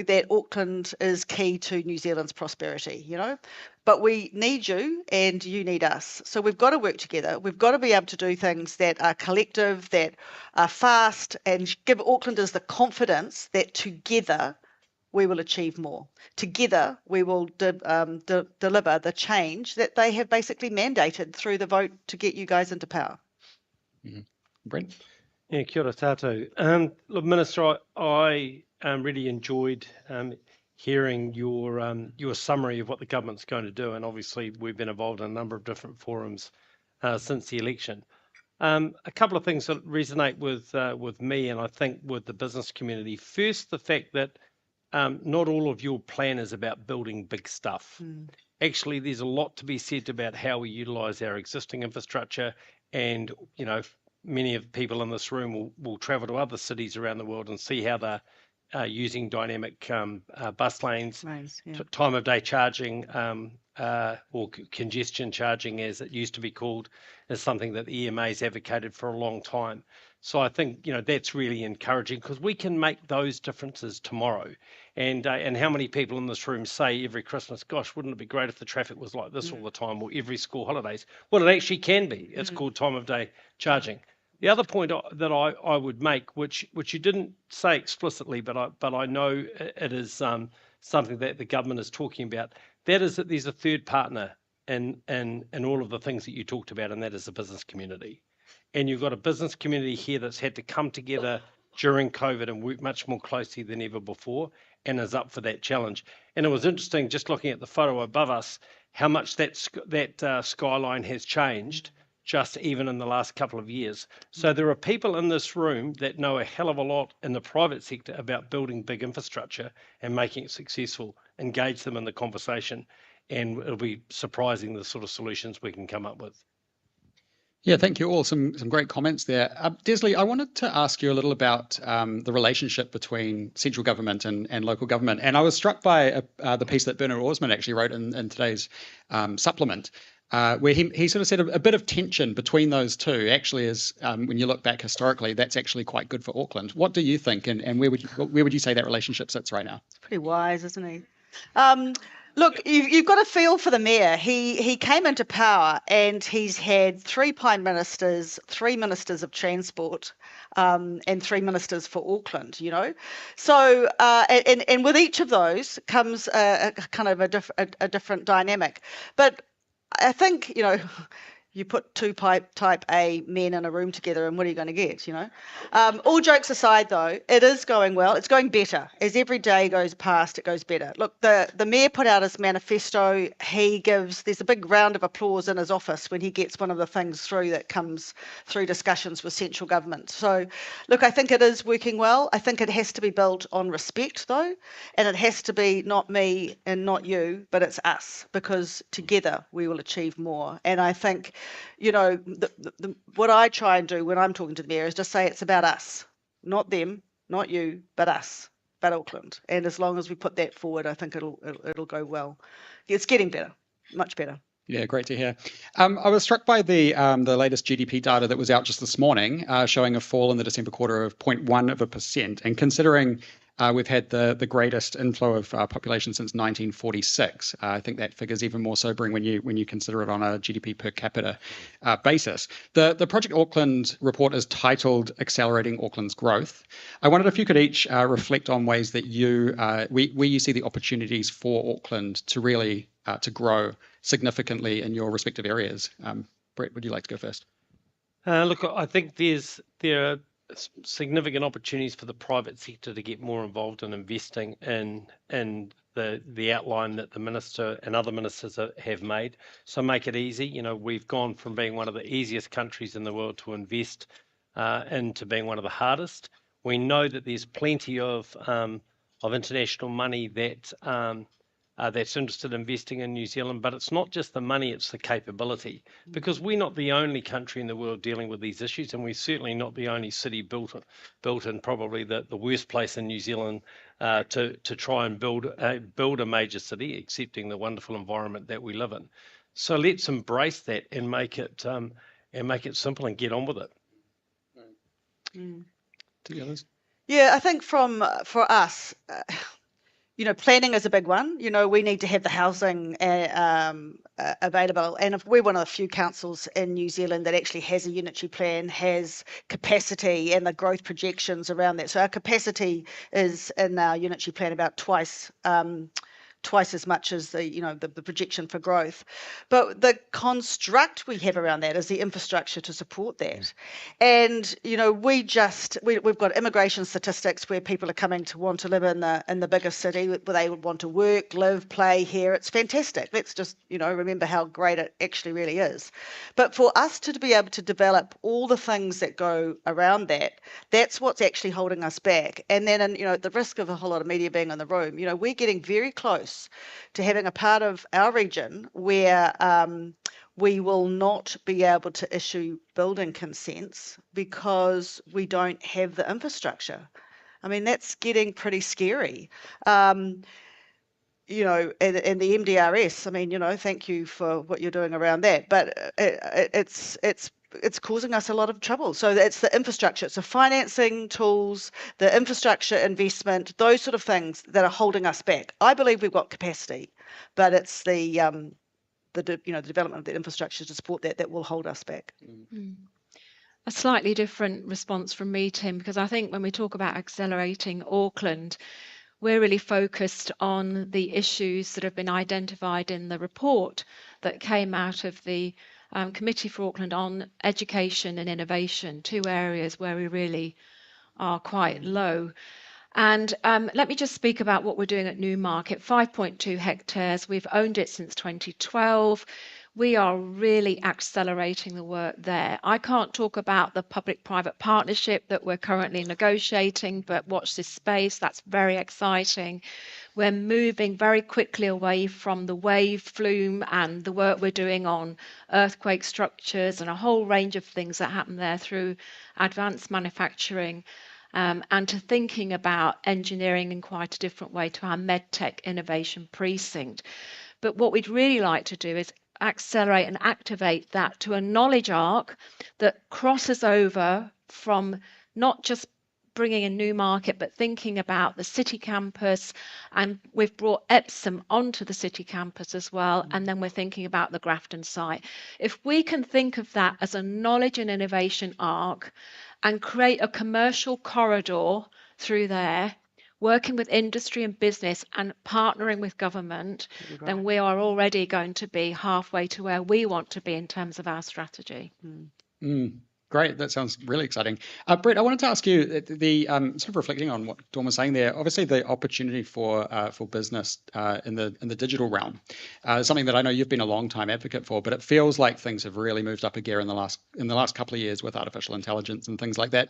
that Auckland is key to New Zealand's prosperity, but we need you and you need us. So we've got to work together. We've got to be able to do things that are collective, that are fast, and give Aucklanders the confidence that together we will achieve more. Together, we will deliver the change that they have basically mandated through the vote to get you guys into power. Mm-hmm. Brent? Yeah, kia ora tātou. Look, Minister, I really enjoyed hearing your summary of what the government's going to do, and obviously we've been involved in a number of different forums since the election. A couple of things that resonate with me, and I think with the business community. First, the fact that not all of your plan is about building big stuff. Actually, there's a lot to be said about how we utilise our existing infrastructure, and many of the people in this room will travel to other cities around the world and see how they're using dynamic bus lanes, time of day charging, or congestion charging, as it used to be called, is something that the EMA's advocated for a long time. So I think that's really encouraging, because we can make those differences tomorrow. And how many people in this room say every Christmas, gosh, wouldn't it be great if the traffic was like this all the time, or every school holidays? Well, it actually can be. It's called time of day charging. The other point that I would make, which you didn't say explicitly, but I know it is something that the government is talking about, that is that there's a third partner in all of the things that you talked about, and that is the business community. And you've got a business community here that's had to come together during COVID and work much more closely than ever before, and is up for that challenge. And it was interesting, just looking at the photo above us, how much that skyline has changed just even in the last couple of years. So there are people in this room that know a hell of a lot in the private sector about building big infrastructure and making it successful. Engage them in the conversation, and it'll be surprising the sort of solutions we can come up with. Yeah, thank you all. Some great comments there. Desley, I wanted to ask you a little about the relationship between central government and local government. And I was struck by the piece that Bernard Orsman actually wrote in today's supplement, where he sort of said a bit of tension between those two actually is, when you look back historically, that's actually quite good for Auckland. What do you think, and where would you say that relationship sits right now? It's pretty wise, isn't he? Look, you've got to feel for the mayor. He came into power and he's had 3 prime ministers, 3 ministers of transport, and 3 ministers for Auckland. So and with each of those comes a kind of a different dynamic. But I think you put 2 type A men in a room together, and what are you going to get? All jokes aside, though, it is going well. It's going better. As every day goes past, it goes better. Look, the mayor put out his manifesto. There's a big round of applause in his office when he gets one of the things through that comes through discussions with central government. So, look, I think it is working well. I think it has to be built on respect, though, and it has to be not me and not you, but it's us, because together we will achieve more. And I think what I try and do when I'm talking to the mayor is just say it's about us, not them, not you, but us, but Auckland. And as long as we put that forward, I think it'll go well. It's getting better, much better. Yeah, great to hear. I was struck by the latest GDP data that was out just this morning, showing a fall in the December quarter of 0.1%. And considering we've had the greatest inflow of population since 1946, I think that figure's even more sobering when you consider it on a GDP per capita basis. The Project Auckland report is titled "Accelerating Auckland's Growth." I wondered if you could each reflect on ways that where you see the opportunities for Auckland to really to grow significantly in your respective areas. Brett, would you like to go first? Look, I think there are significant opportunities for the private sector to get more involved in investing in the outline that the minister and other ministers have made. So make it easy. You know, we've gone from being one of the easiest countries in the world to invest into being one of the hardest. We know that there's plenty of international money that that's interested in investing in New Zealand, but it's not just the money, it's the capability. Because we're not the only country in the world dealing with these issues, and we're certainly not the only city built in probably the worst place in New Zealand to try and build a major city, accepting the wonderful environment that we live in. So let's embrace that and make it simple and get on with it. To the others. Yeah, I think for us, planning is a big one. We need to have the housing available. And if we're one of the few councils in New Zealand that actually has a unitary plan, has capacity and the growth projections around that. So our capacity is in our unitary plan about twice as much as the projection for growth. But the construct we have around that is the infrastructure to support that. And we've got immigration statistics where people are coming to want to live in the bigger city, where they would want to work, live, play here. It's fantastic. Let's just remember how great it actually really is. But for us to be able to develop all the things that go around that, that's what's actually holding us back. And then, at the risk of a whole lot of media being in the room, we're getting very close to having a part of our region where we will not be able to issue building consents because we don't have the infrastructure. I mean, that's getting pretty scary. And the MDRS, I mean, thank you for what you're doing around that, but it's causing us a lot of trouble. So it's the infrastructure, it's the financing tools, the infrastructure investment, those sort of things that are holding us back. I believe we've got capacity, but it's the development of the infrastructure to support that will hold us back. A slightly different response from me, Tim, because I think when we talk about accelerating Auckland, we're really focused on the issues that have been identified in the report that came out of the Committee for Auckland on education and innovation, two areas where we really are quite low. And let me just speak about what we're doing at Newmarket. 5.2 hectares, we've owned it since 2012. We are really accelerating the work there. I can't talk about the public-private partnership that we're currently negotiating, but watch this space, that's very exciting. We're moving very quickly away from the wave flume and the work we're doing on earthquake structures and a whole range of things that happen there through advanced manufacturing, and to thinking about engineering in quite a different way to our MedTech Innovation Precinct. But what we'd really like to do is accelerate and activate that to a knowledge arc that crosses over from not just bringing in Newmarket, but thinking about the city campus. And we've brought Epsom onto the city campus as well. And then we're thinking about the Grafton site. If we can think of that as a knowledge and innovation arc and create a commercial corridor through there, working with industry and business and partnering with government, then we are already going to be halfway to where we want to be in terms of our strategy. Great, that sounds really exciting. Brett, I wanted to ask you, the sort of reflecting on what Dawn was saying there. Obviously, the opportunity for business in the digital realm, something that I know you've been a long time advocate for, but it feels like things have really moved up a gear in the last couple of years with artificial intelligence and things like that.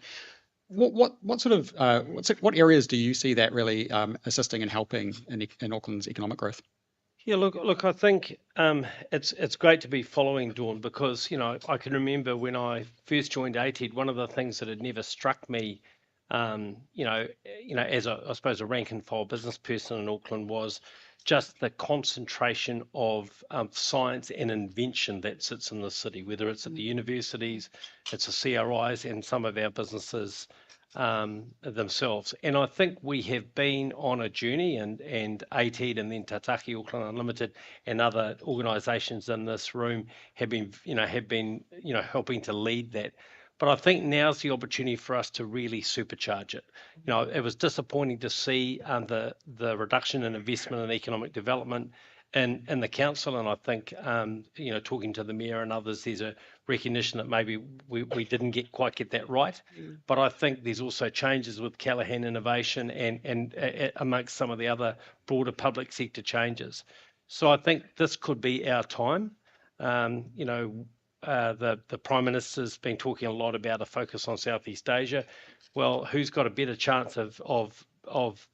What sort of what areas do you see that really assisting and helping in Auckland's economic growth? Yeah, look. I think it's great to be following Dawn because I can remember when I first joined ATED, one of the things that had never struck me, as I suppose a rank and file business person in Auckland was just the concentration of science and invention that sits in the city, whether it's at the universities, it's the CRIs, and some of our businesses themselves. And I think we have been on a journey, and ATED and then Tataki Auckland Unlimited and other organisations in this room have been helping to lead that. But I think now's the opportunity for us to really supercharge it. It was disappointing to see the reduction in investment in economic development in the council, and I think talking to the mayor and others, there's a recognition that maybe we didn't quite get that right. But I think there's also changes with Callaghan Innovation and amongst some of the other broader public sector changes. So I think this could be our time. The Prime Minister's been talking a lot about a focus on Southeast Asia. Well, who's got a better chance of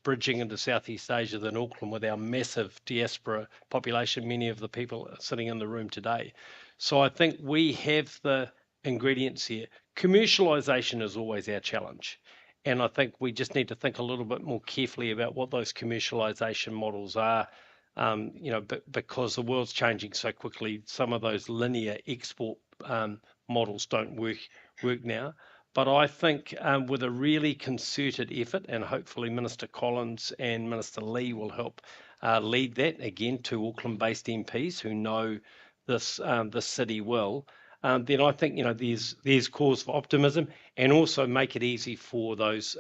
bridging into Southeast Asia than Auckland with our massive diaspora population, many of the people sitting in the room today. So I think we have the ingredients here. Commercialisation is always our challenge. And I think we just need to think a little bit more carefully about what those commercialisation models are. Because the world's changing so quickly, some of those linear export models don't work now. But I think with a really concerted effort, and hopefully Minister Collins and Minister Lee will help lead that, again, to Auckland-based MPs who know this city well, then I think there's cause for optimism, and also make it easy for those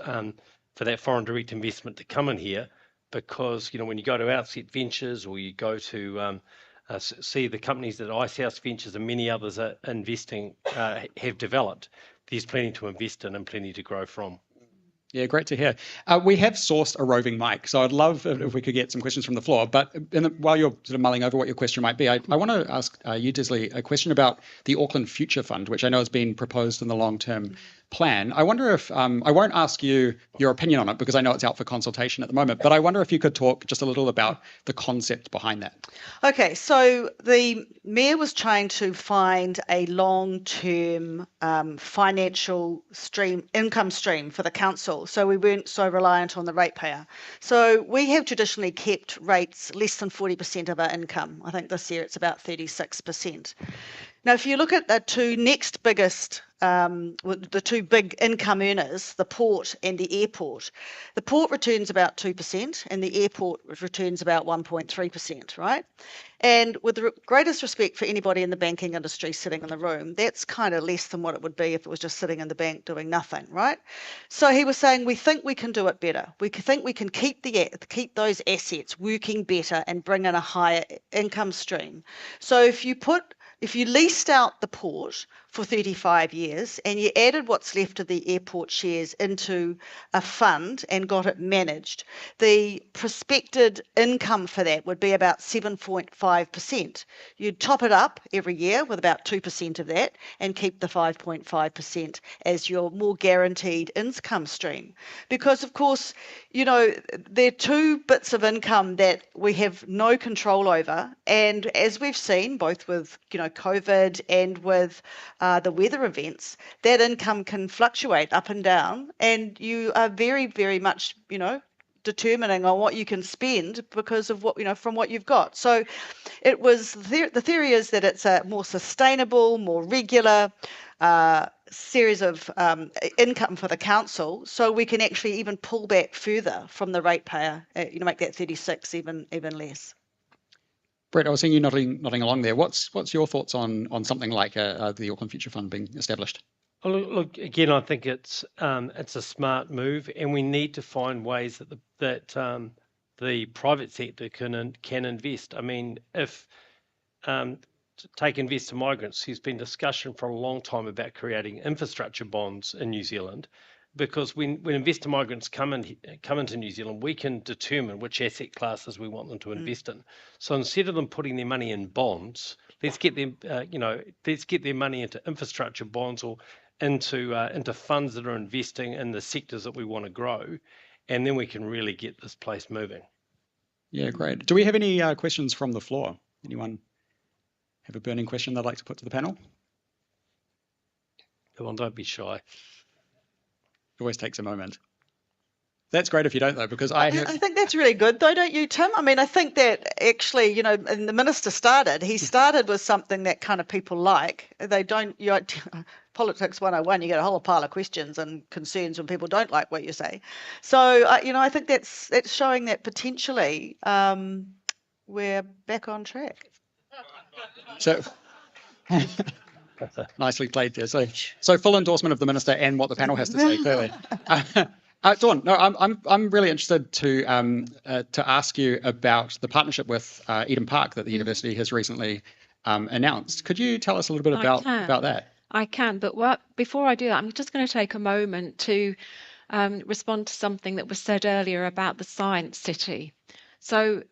for that foreign direct investment to come in here. Because when you go to Outset Ventures or you go to see the companies that Icehouse Ventures and many others are investing have developed, there's plenty to invest in and plenty to grow from. Yeah, great to hear. We have sourced a roving mic, so I'd love if we could get some questions from the floor. But while you're sort of mulling over what your question might be, I want to ask you, Disley, a question about the Auckland Future Fund, which I know has been proposed in the long-term plan. I wonder if, I won't ask you your opinion on it because I know it's out for consultation at the moment, but I wonder if you could talk just a little about the concept behind that. Okay, so the Mayor was trying to find a long-term financial income stream for the council, so we weren't so reliant on the ratepayer. So we have traditionally kept rates less than 40% of our income. I think this year it's about 36%. Now, if you look at the two next biggest, the two big income earners, the port and the airport, the port returns about 2% and the airport returns about 1.3%, right? And with the greatest respect for anybody in the banking industry sitting in the room, that's kind of less than what it would be if it was just sitting in the bank doing nothing, right? So he was saying, we think we can do it better. We think we can keep those assets working better and bring in a higher income stream. So if you leased out the port for 35 years and you added what's left of the airport shares into a fund and got it managed, the prospected income for that would be about 7.5%. You'd top it up every year with about 2% of that and keep the 5.5% as your more guaranteed income stream. Because, of course, there are two bits of income that we have no control over. And as we've seen, both with COVID and with the weather events, that income can fluctuate up and down, and you are very, very much, determining on what you can spend because of from what you've got. So it was the theory is that it's a more sustainable, more regular series of income for the council, so we can actually even pull back further from the ratepayer, make that 36 even less. Brett, I was seeing you nodding along there. What's your thoughts on something like the Auckland Future Fund being established? Well, look, again, I think it's a smart move, and we need to find ways that the private sector can invest. I mean, if take Invest in Migrants, there's been discussion for a long time about creating infrastructure bonds in New Zealand, because when Invest in Migrants come into New Zealand, we can determine which asset classes we want them to invest in. So instead of them putting their money in bonds, let's get them, let's get their money into infrastructure bonds or into funds that are investing in the sectors that we want to grow, and then we can really get this place moving. Yeah, great. Do we have any questions from the floor? Anyone have a burning question they'd like to put to the panel? Come on, don't be shy. It always takes a moment. That's great if you don't, though, because I think that's really good, though, don't you, Tim? I mean, I think that actually, and the minister started with something that kind of people like. They don't, Politics 101, you get a whole pile of questions and concerns when people don't like what you say. So, I think that's showing that potentially we're back on track. So, Nicely played there. So full endorsement of the minister and what the panel has to say, clearly. Dawn, no, I'm really interested to ask you about the partnership with Eden Park that the university has recently announced. Could you tell us a little bit about that? I can, but before I do that, I'm just going to take a moment to respond to something that was said earlier about the Science City. So,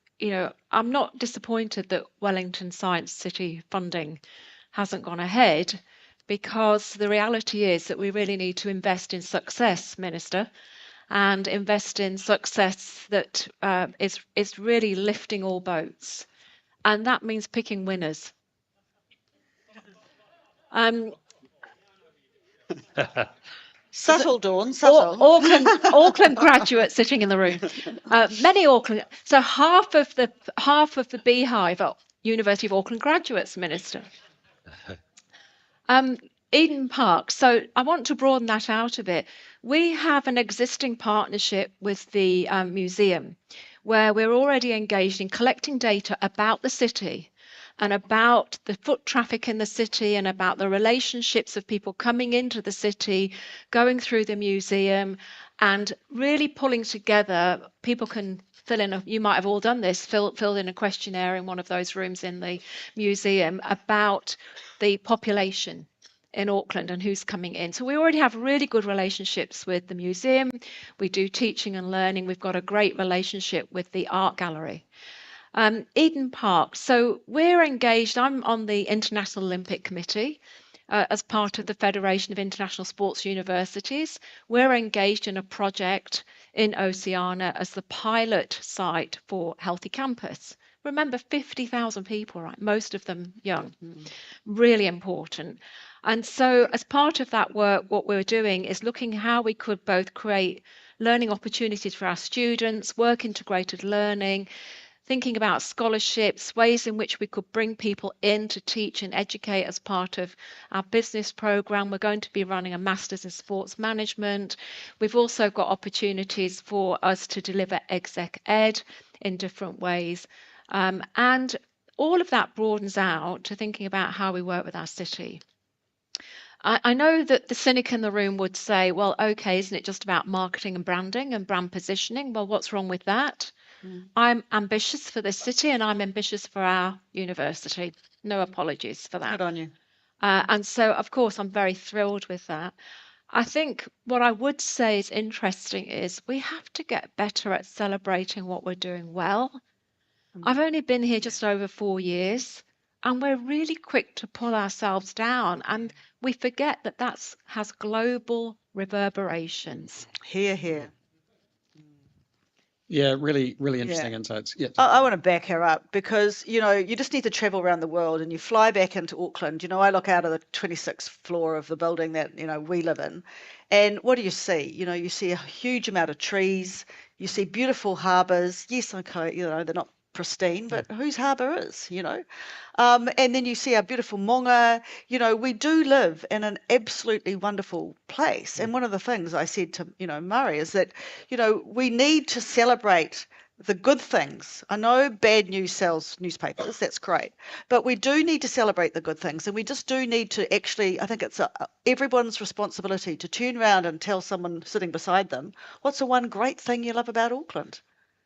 I'm not disappointed that Wellington Science City funding hasn't gone ahead, because the reality is that we really need to invest in success, Minister, and invest in success that is really lifting all boats. And that means picking winners. Subtle, Dawn, subtle. Auckland graduates sitting in the room. Many Auckland. So half of the beehive are University of Auckland graduates, Minister. Eden Park. So I want to broaden that out a bit. We have an existing partnership with the museum, where we're already engaged in collecting data about the city and about the foot traffic in the city and about the relationships of people coming into the city, going through the museum, and really pulling together. People can fill in, you might have all done this, filled in a questionnaire in one of those rooms in the museum about the population in Auckland and who's coming in. So we already have really good relationships with the museum. We do teaching and learning. We've got a great relationship with the art gallery. Eden Park. So we're engaged. I'm on the International Olympic Committee as part of the Federation of International Sports Universities. We're engaged in a project in Oceania as the pilot site for Healthy Campus. Remember, 50,000 people, right? Most of them young. Really important. And so as part of that work, what we're doing is looking how we could both create learning opportunities for our students, work integrated learning, thinking about scholarships, ways in which we could bring people in to teach and educate as part of our business program. We're going to be running a Masters in Sports Management. We've also got opportunities for us to deliver exec ed in different ways. And all of that broadens out to thinking about how we work with our city. I know that the cynic in the room would say, well, okay, isn't it just about marketing and branding and brand positioning? Well, what's wrong with that? I'm ambitious for this city and I'm ambitious for our university. No apologies for that. Good on you. And so, of course, I'm very thrilled with that. I think what I would say is interesting is we have to get better at celebrating what we're doing well. I've only been here just over 4 years, and we're really quick to pull ourselves down, and we forget that has global reverberations. Hear, hear. Yeah, really interesting insights. Yeah. I want to back her up because, you just need to travel around the world and you fly back into Auckland. I look out of the 26th floor of the building that, we live in. And what do you see? You see a huge amount of trees. You see beautiful harbours. Yes, okay, they're not pristine, but whose harbour is, and then you see our beautiful monga. We do live in an absolutely wonderful place. And one of the things I said to, Murray is that, we need to celebrate the good things. I know bad news sells newspapers, that's great, but we do need to celebrate the good things, and we just do need to actually, I think it's everyone's responsibility to turn around and tell someone sitting beside them, what's the one great thing you love about Auckland?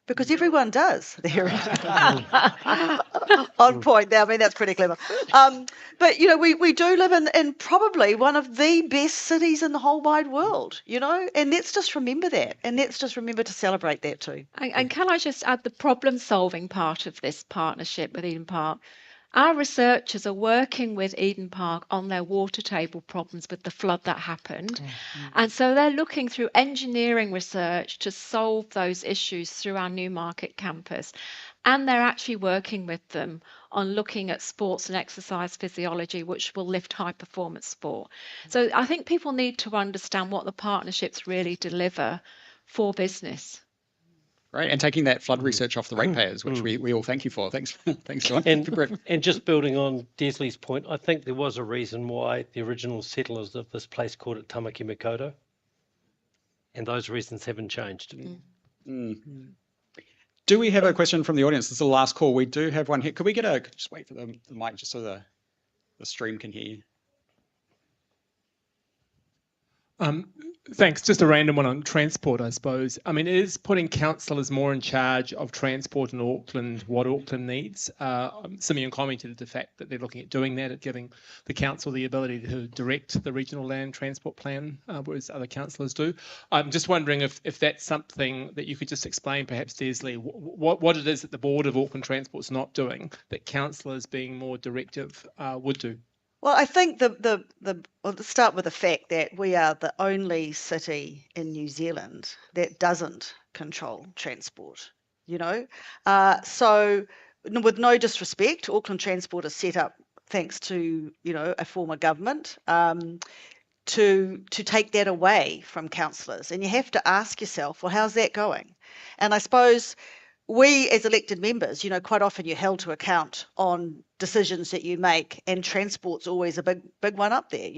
Because everyone does. There, on point. I mean, that's pretty clever. But we do live in probably one of the best cities in the whole wide world. And let's just remember that, and let's just remember to celebrate that too. And can I just add the problem-solving part of this partnership with Eden Park? Our researchers are working with Eden Park on their water table problems with the flood that happened. And so they're looking through engineering research to solve those issues through our Newmarket campus. And they're actually working with them on looking at sports and exercise physiology, which will lift high performance sport. So I think people need to understand what the partnerships really deliver for business. Right, and taking that flood research off the ratepayers, which we all thank you for. Thanks, John. And just building on Desley's point, I think there was a reason why the original settlers of this place called it Tamaki Makaurau, and those reasons haven't changed. Do we have a question from the audience? This is the last call. We do have one here. Could we just wait for the mic just so the stream can hear you? Thanks. Just a random one on transport, I suppose. I mean, is putting councillors more in charge of transport in Auckland what Auckland needs? Simeon commented the fact that they're looking at doing that, at giving the council the ability to direct the regional land transport plan, whereas other councillors do. I'm just wondering if that's something that you could just explain, perhaps, Desley, what it is that the Board of Auckland Transport's not doing that councillors being more directive would do. Well, I think well, let's start with the fact that we are the only city in New Zealand that doesn't control transport, you know. So, with no disrespect, Auckland Transport is set up thanks to, a former government to take that away from councillors. And you have to ask yourself, well, how's that going? And I suppose we as elected members, quite often you're held to account on decisions that you make, and transport's always a big one up there.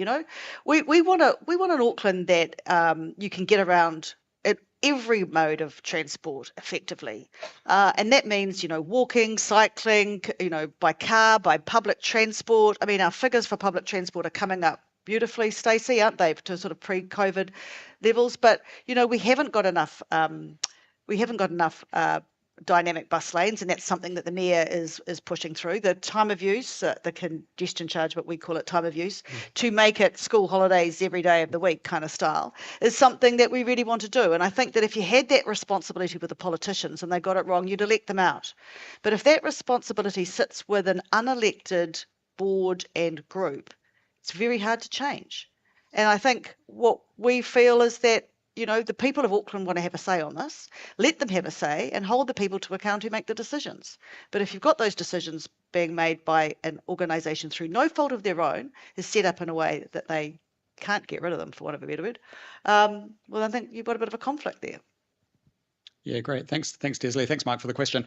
We want an Auckland that you can get around at every mode of transport effectively, and that means walking, cycling, by car, by public transport. I mean, our figures for public transport are coming up beautifully, Stacey, aren't they, to sort of pre-COVID levels? But we haven't got enough. We haven't got enough dynamic bus lanes, and that's something that the Mayor is pushing through. The time of use, the congestion charge, what we call it, time of use, to make it school holidays every day of the week kind of style, is something that we really want to do. And I think that if you had that responsibility with the politicians and they got it wrong, you'd elect them out. But if that responsibility sits with an unelected board and group, it's very hard to change. And I think what we feel is that the people of Auckland want to have a say on this. Let them have a say and hold the people to account who make the decisions. But if you've got those decisions being made by an organisation through no fault of their own, is set up in a way that they can't get rid of them, for want of a better word, well, I think you've got a bit of a conflict there. Yeah, great. Thanks, Desley. Thanks, Mike, for the question.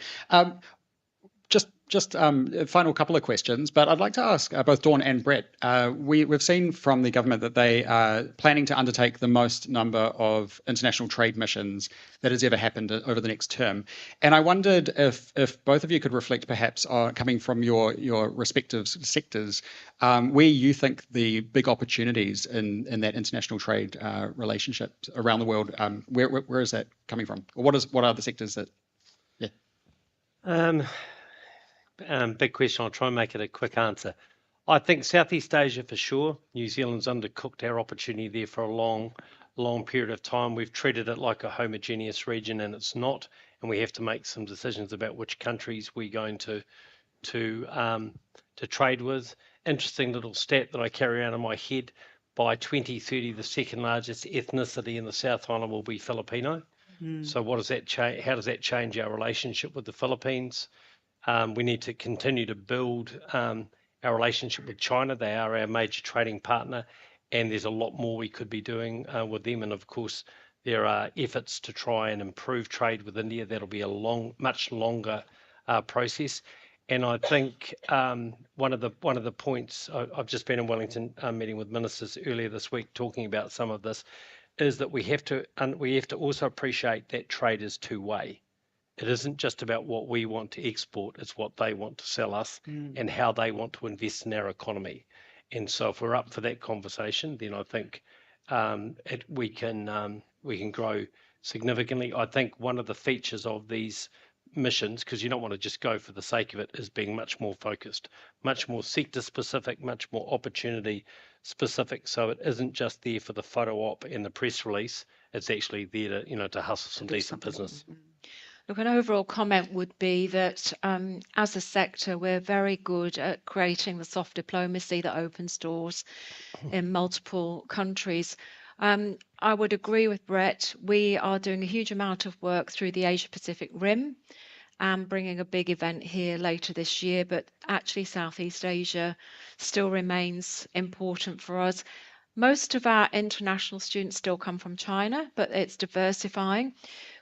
Just a final couple of questions, but I'd like to ask both Dawn and Brett. We've seen from the government that they are planning to undertake the most number of international trade missions that has ever happened over the next term. And I wondered if both of you could reflect perhaps coming from your respective sectors, where you think the big opportunities in that international trade relationship around the world, where is that coming from? Or what are the sectors that, Big question. I'll try and make it a quick answer. I think Southeast Asia for sure. New Zealand's undercooked our opportunity there for a long period of time. We've treated it like a homogeneous region, and it's not. And we have to make some decisions about which countries we're going to trade with. Interesting little stat that I carry around in my head: by 2030, the second largest ethnicity in the South Island will be Filipino. So what does that change? How does that change our relationship with the Philippines? We need to continue to build our relationship with China. They are our major trading partner, and there's a lot more we could be doing with them. And of course, there are efforts to try and improve trade with India. That'll be a much longer process. And I think one of the points, I've just been in Wellington meeting with ministers earlier this week talking about some of this, is that we have to also appreciate that trade is two-way. It isn't just about what we want to export, it's what they want to sell us and how they want to invest in our economy. And so if we're up for that conversation, then I think we can grow significantly. I think one of the features of these missions, because you don't want to just go for the sake of it, is being much more focused, much more sector specific, much more opportunity specific. So it isn't just there for the photo op and the press release. It's actually there to to hustle some decent business. Look, an overall comment would be that as a sector, we're very good at creating the soft diplomacy that opens doors in multiple countries. I would agree with Brett. We are doing a huge amount of work through the Asia Pacific Rim and bringing a big event here later this year, but actually Southeast Asia still remains important for us. Most of our international students still come from China, but it's diversifying.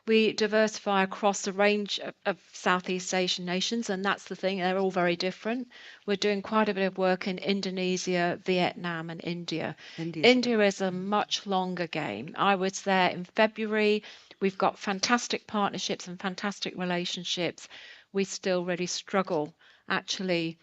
We diversify across a range of Southeast Asian nations, and that's the thing, they're all very different. We're doing quite a bit of work in Indonesia, Vietnam, and India. India is a much longer game. I was there in February. We've got fantastic partnerships and fantastic relationships. We still really struggle, actually,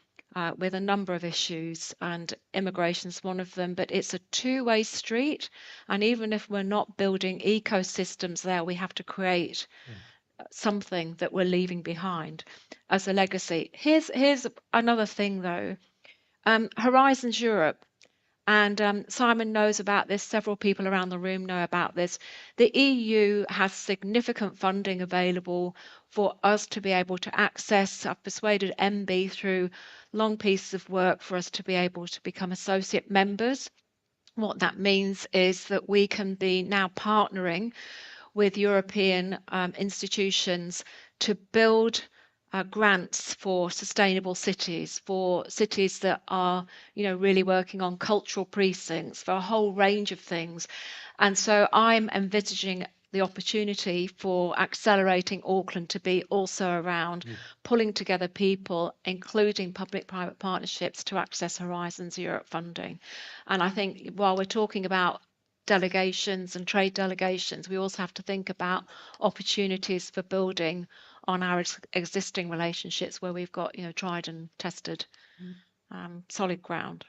with a number of issues, and immigration's one of them, but it's a two-way street. And even if we're not building ecosystems there, we have to create something that we're leaving behind as a legacy. Here's another thing though. Horizons Europe, and Simon knows about this, several people around the room know about this. The EU has significant funding available for us to be able to access. I've persuaded MB through long pieces of work for us to be able to become associate members. What that means is that we can be now partnering with European institutions to build grants for sustainable cities, for cities that are, really working on cultural precincts, for a whole range of things. And so I'm envisaging the opportunity for accelerating Auckland to be also around pulling together people, including public-private partnerships, to access Horizons Europe funding. And I think while we're talking about delegations and trade delegations, we also have to think about opportunities for building on our existing relationships where we've got, tried and tested solid ground.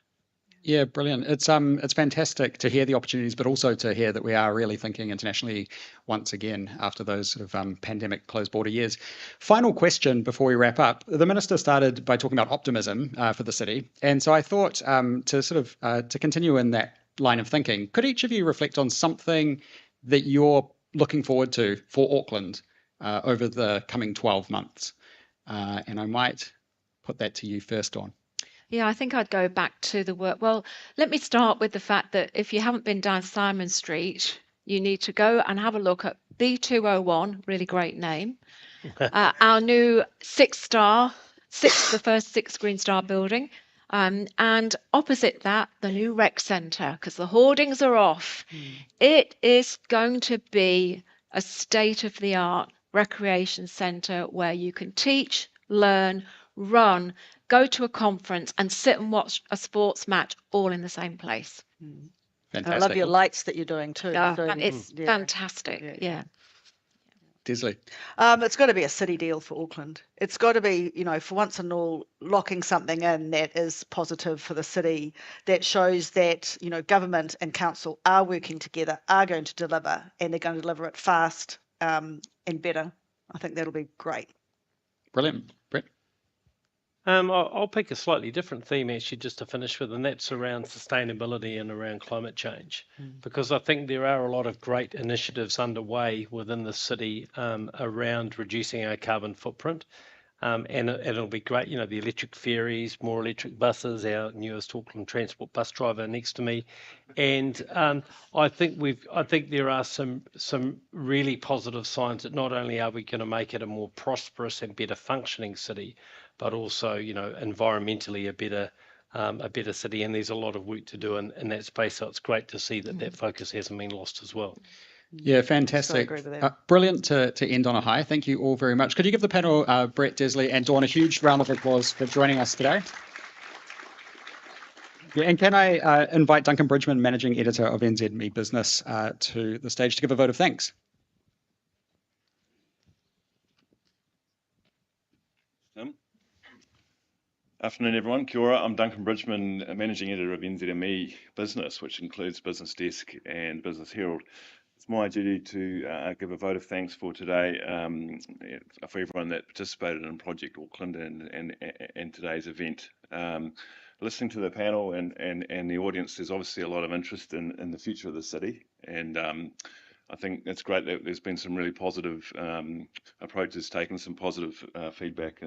Yeah, brilliant. It's fantastic to hear the opportunities, but also to hear that we are really thinking internationally once again after those sort of pandemic closed border years. Final question before we wrap up. The Minister started by talking about optimism for the city. And so I thought to continue in that line of thinking, could each of you reflect on something that you're looking forward to for Auckland over the coming 12 months? And I might put that to you first, Dawn. Yeah, I think I'd go back to the work. Well, let me start with the fact that if you haven't been down Simon Street, you need to go and have a look at B201, really great name. Our new the first 6 Green Star building. And opposite that, the new rec centre, because the hoardings are off. It is going to be a state-of-the-art recreation centre where you can teach, learn, run, go to a conference and sit and watch a sports match all in the same place. Fantastic. I love your lights that you're doing too. It's fantastic. Yeah. Disley. It's got to be a city deal for Auckland. It's got to be, for once and all, locking something in that is positive for the city, that shows that, government and council are working together, are going to deliver, and they're going to deliver it fast and better. I think that'll be great. Brilliant. Brett? I'll pick a slightly different theme actually just to finish with, and that's around sustainability and around climate change, because I think there are a lot of great initiatives underway within the city around reducing our carbon footprint. And it'll be great, the electric ferries, more electric buses, our newest Auckland Transport bus driver next to me. And I think there are some really positive signs that not only are we going to make it a more prosperous and better functioning city, but also, environmentally a better city. And there's a lot of work to do in that space. So it's great to see that focus hasn't been lost as well. Yeah, fantastic. So I agree with that. Brilliant to end on a high. Thank you all very much. Could you give the panel, Brett, Disley, and Dawn, a huge round of applause for joining us today? Yeah, and can I invite Duncan Bridgman, Managing Editor of NZME Business, to the stage to give a vote of thanks? Afternoon, everyone. Kia ora. I'm Duncan Bridgman, Managing Editor of NZME Business, which includes Business Desk and Business Herald. It's my duty to give a vote of thanks for today for everyone that participated in Project Auckland and today's event. Listening to the panel and the audience, there's obviously a lot of interest in the future of the city, and I think it's great that there's been some really positive approaches taken, some positive feedback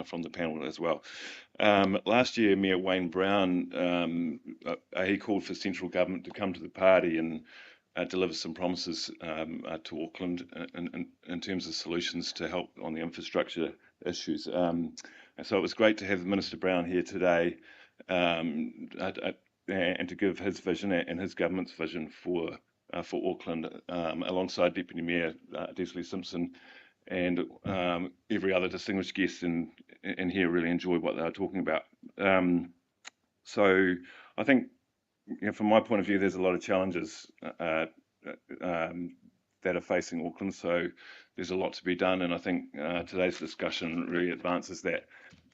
from the panel as well. Last year, Mayor Wayne Brown, he called for central government to come to the party and deliver some promises to Auckland in terms of solutions to help on the infrastructure issues. And so it was great to have Minister Brown here today and to give his vision and his government's vision for Auckland, alongside Deputy Mayor Disley Simpson and every other distinguished guest in here really enjoyed what they were talking about. So I think, from my point of view, there's a lot of challenges that are facing Auckland. So there's a lot to be done, and I think today's discussion really advances that.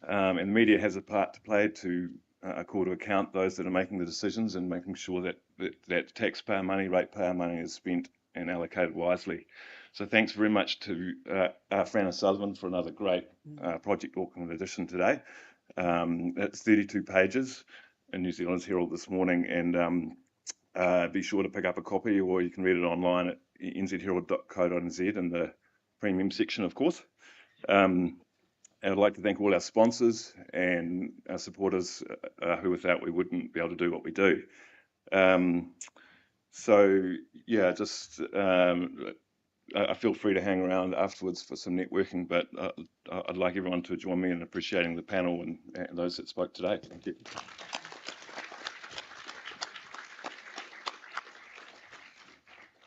and the media has a part to play to call to account those that are making the decisions and making sure that taxpayer money, ratepayer money is spent and allocated wisely. So thanks very much to Fran O'Sullivan for another great Project Auckland edition today. It's 32 pages in New Zealand's Herald this morning, and be sure to pick up a copy, or you can read it online at nzherald.co.nz in the premium section, of course. And I'd like to thank all our sponsors and our supporters, who without we wouldn't be able to do what we do. So yeah, just I feel free to hang around afterwards for some networking, but I'd like everyone to join me in appreciating the panel and those that spoke today. Thank you.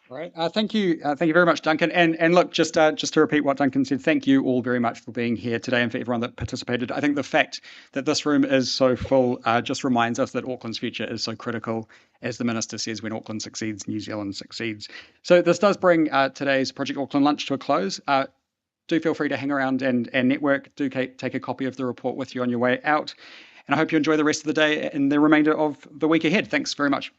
All right. Thank you very much, Duncan. And look, just to repeat what Duncan said, thank you all very much for being here today and for everyone that participated. I think the fact that this room is so full just reminds us that Auckland's future is so critical. As the Minister says, when Auckland succeeds, New Zealand succeeds. So this does bring today's Project Auckland lunch to a close. Do feel free to hang around and network. Do take a copy of the report with you on your way out. And I hope you enjoy the rest of the day and the remainder of the week ahead. Thanks very much.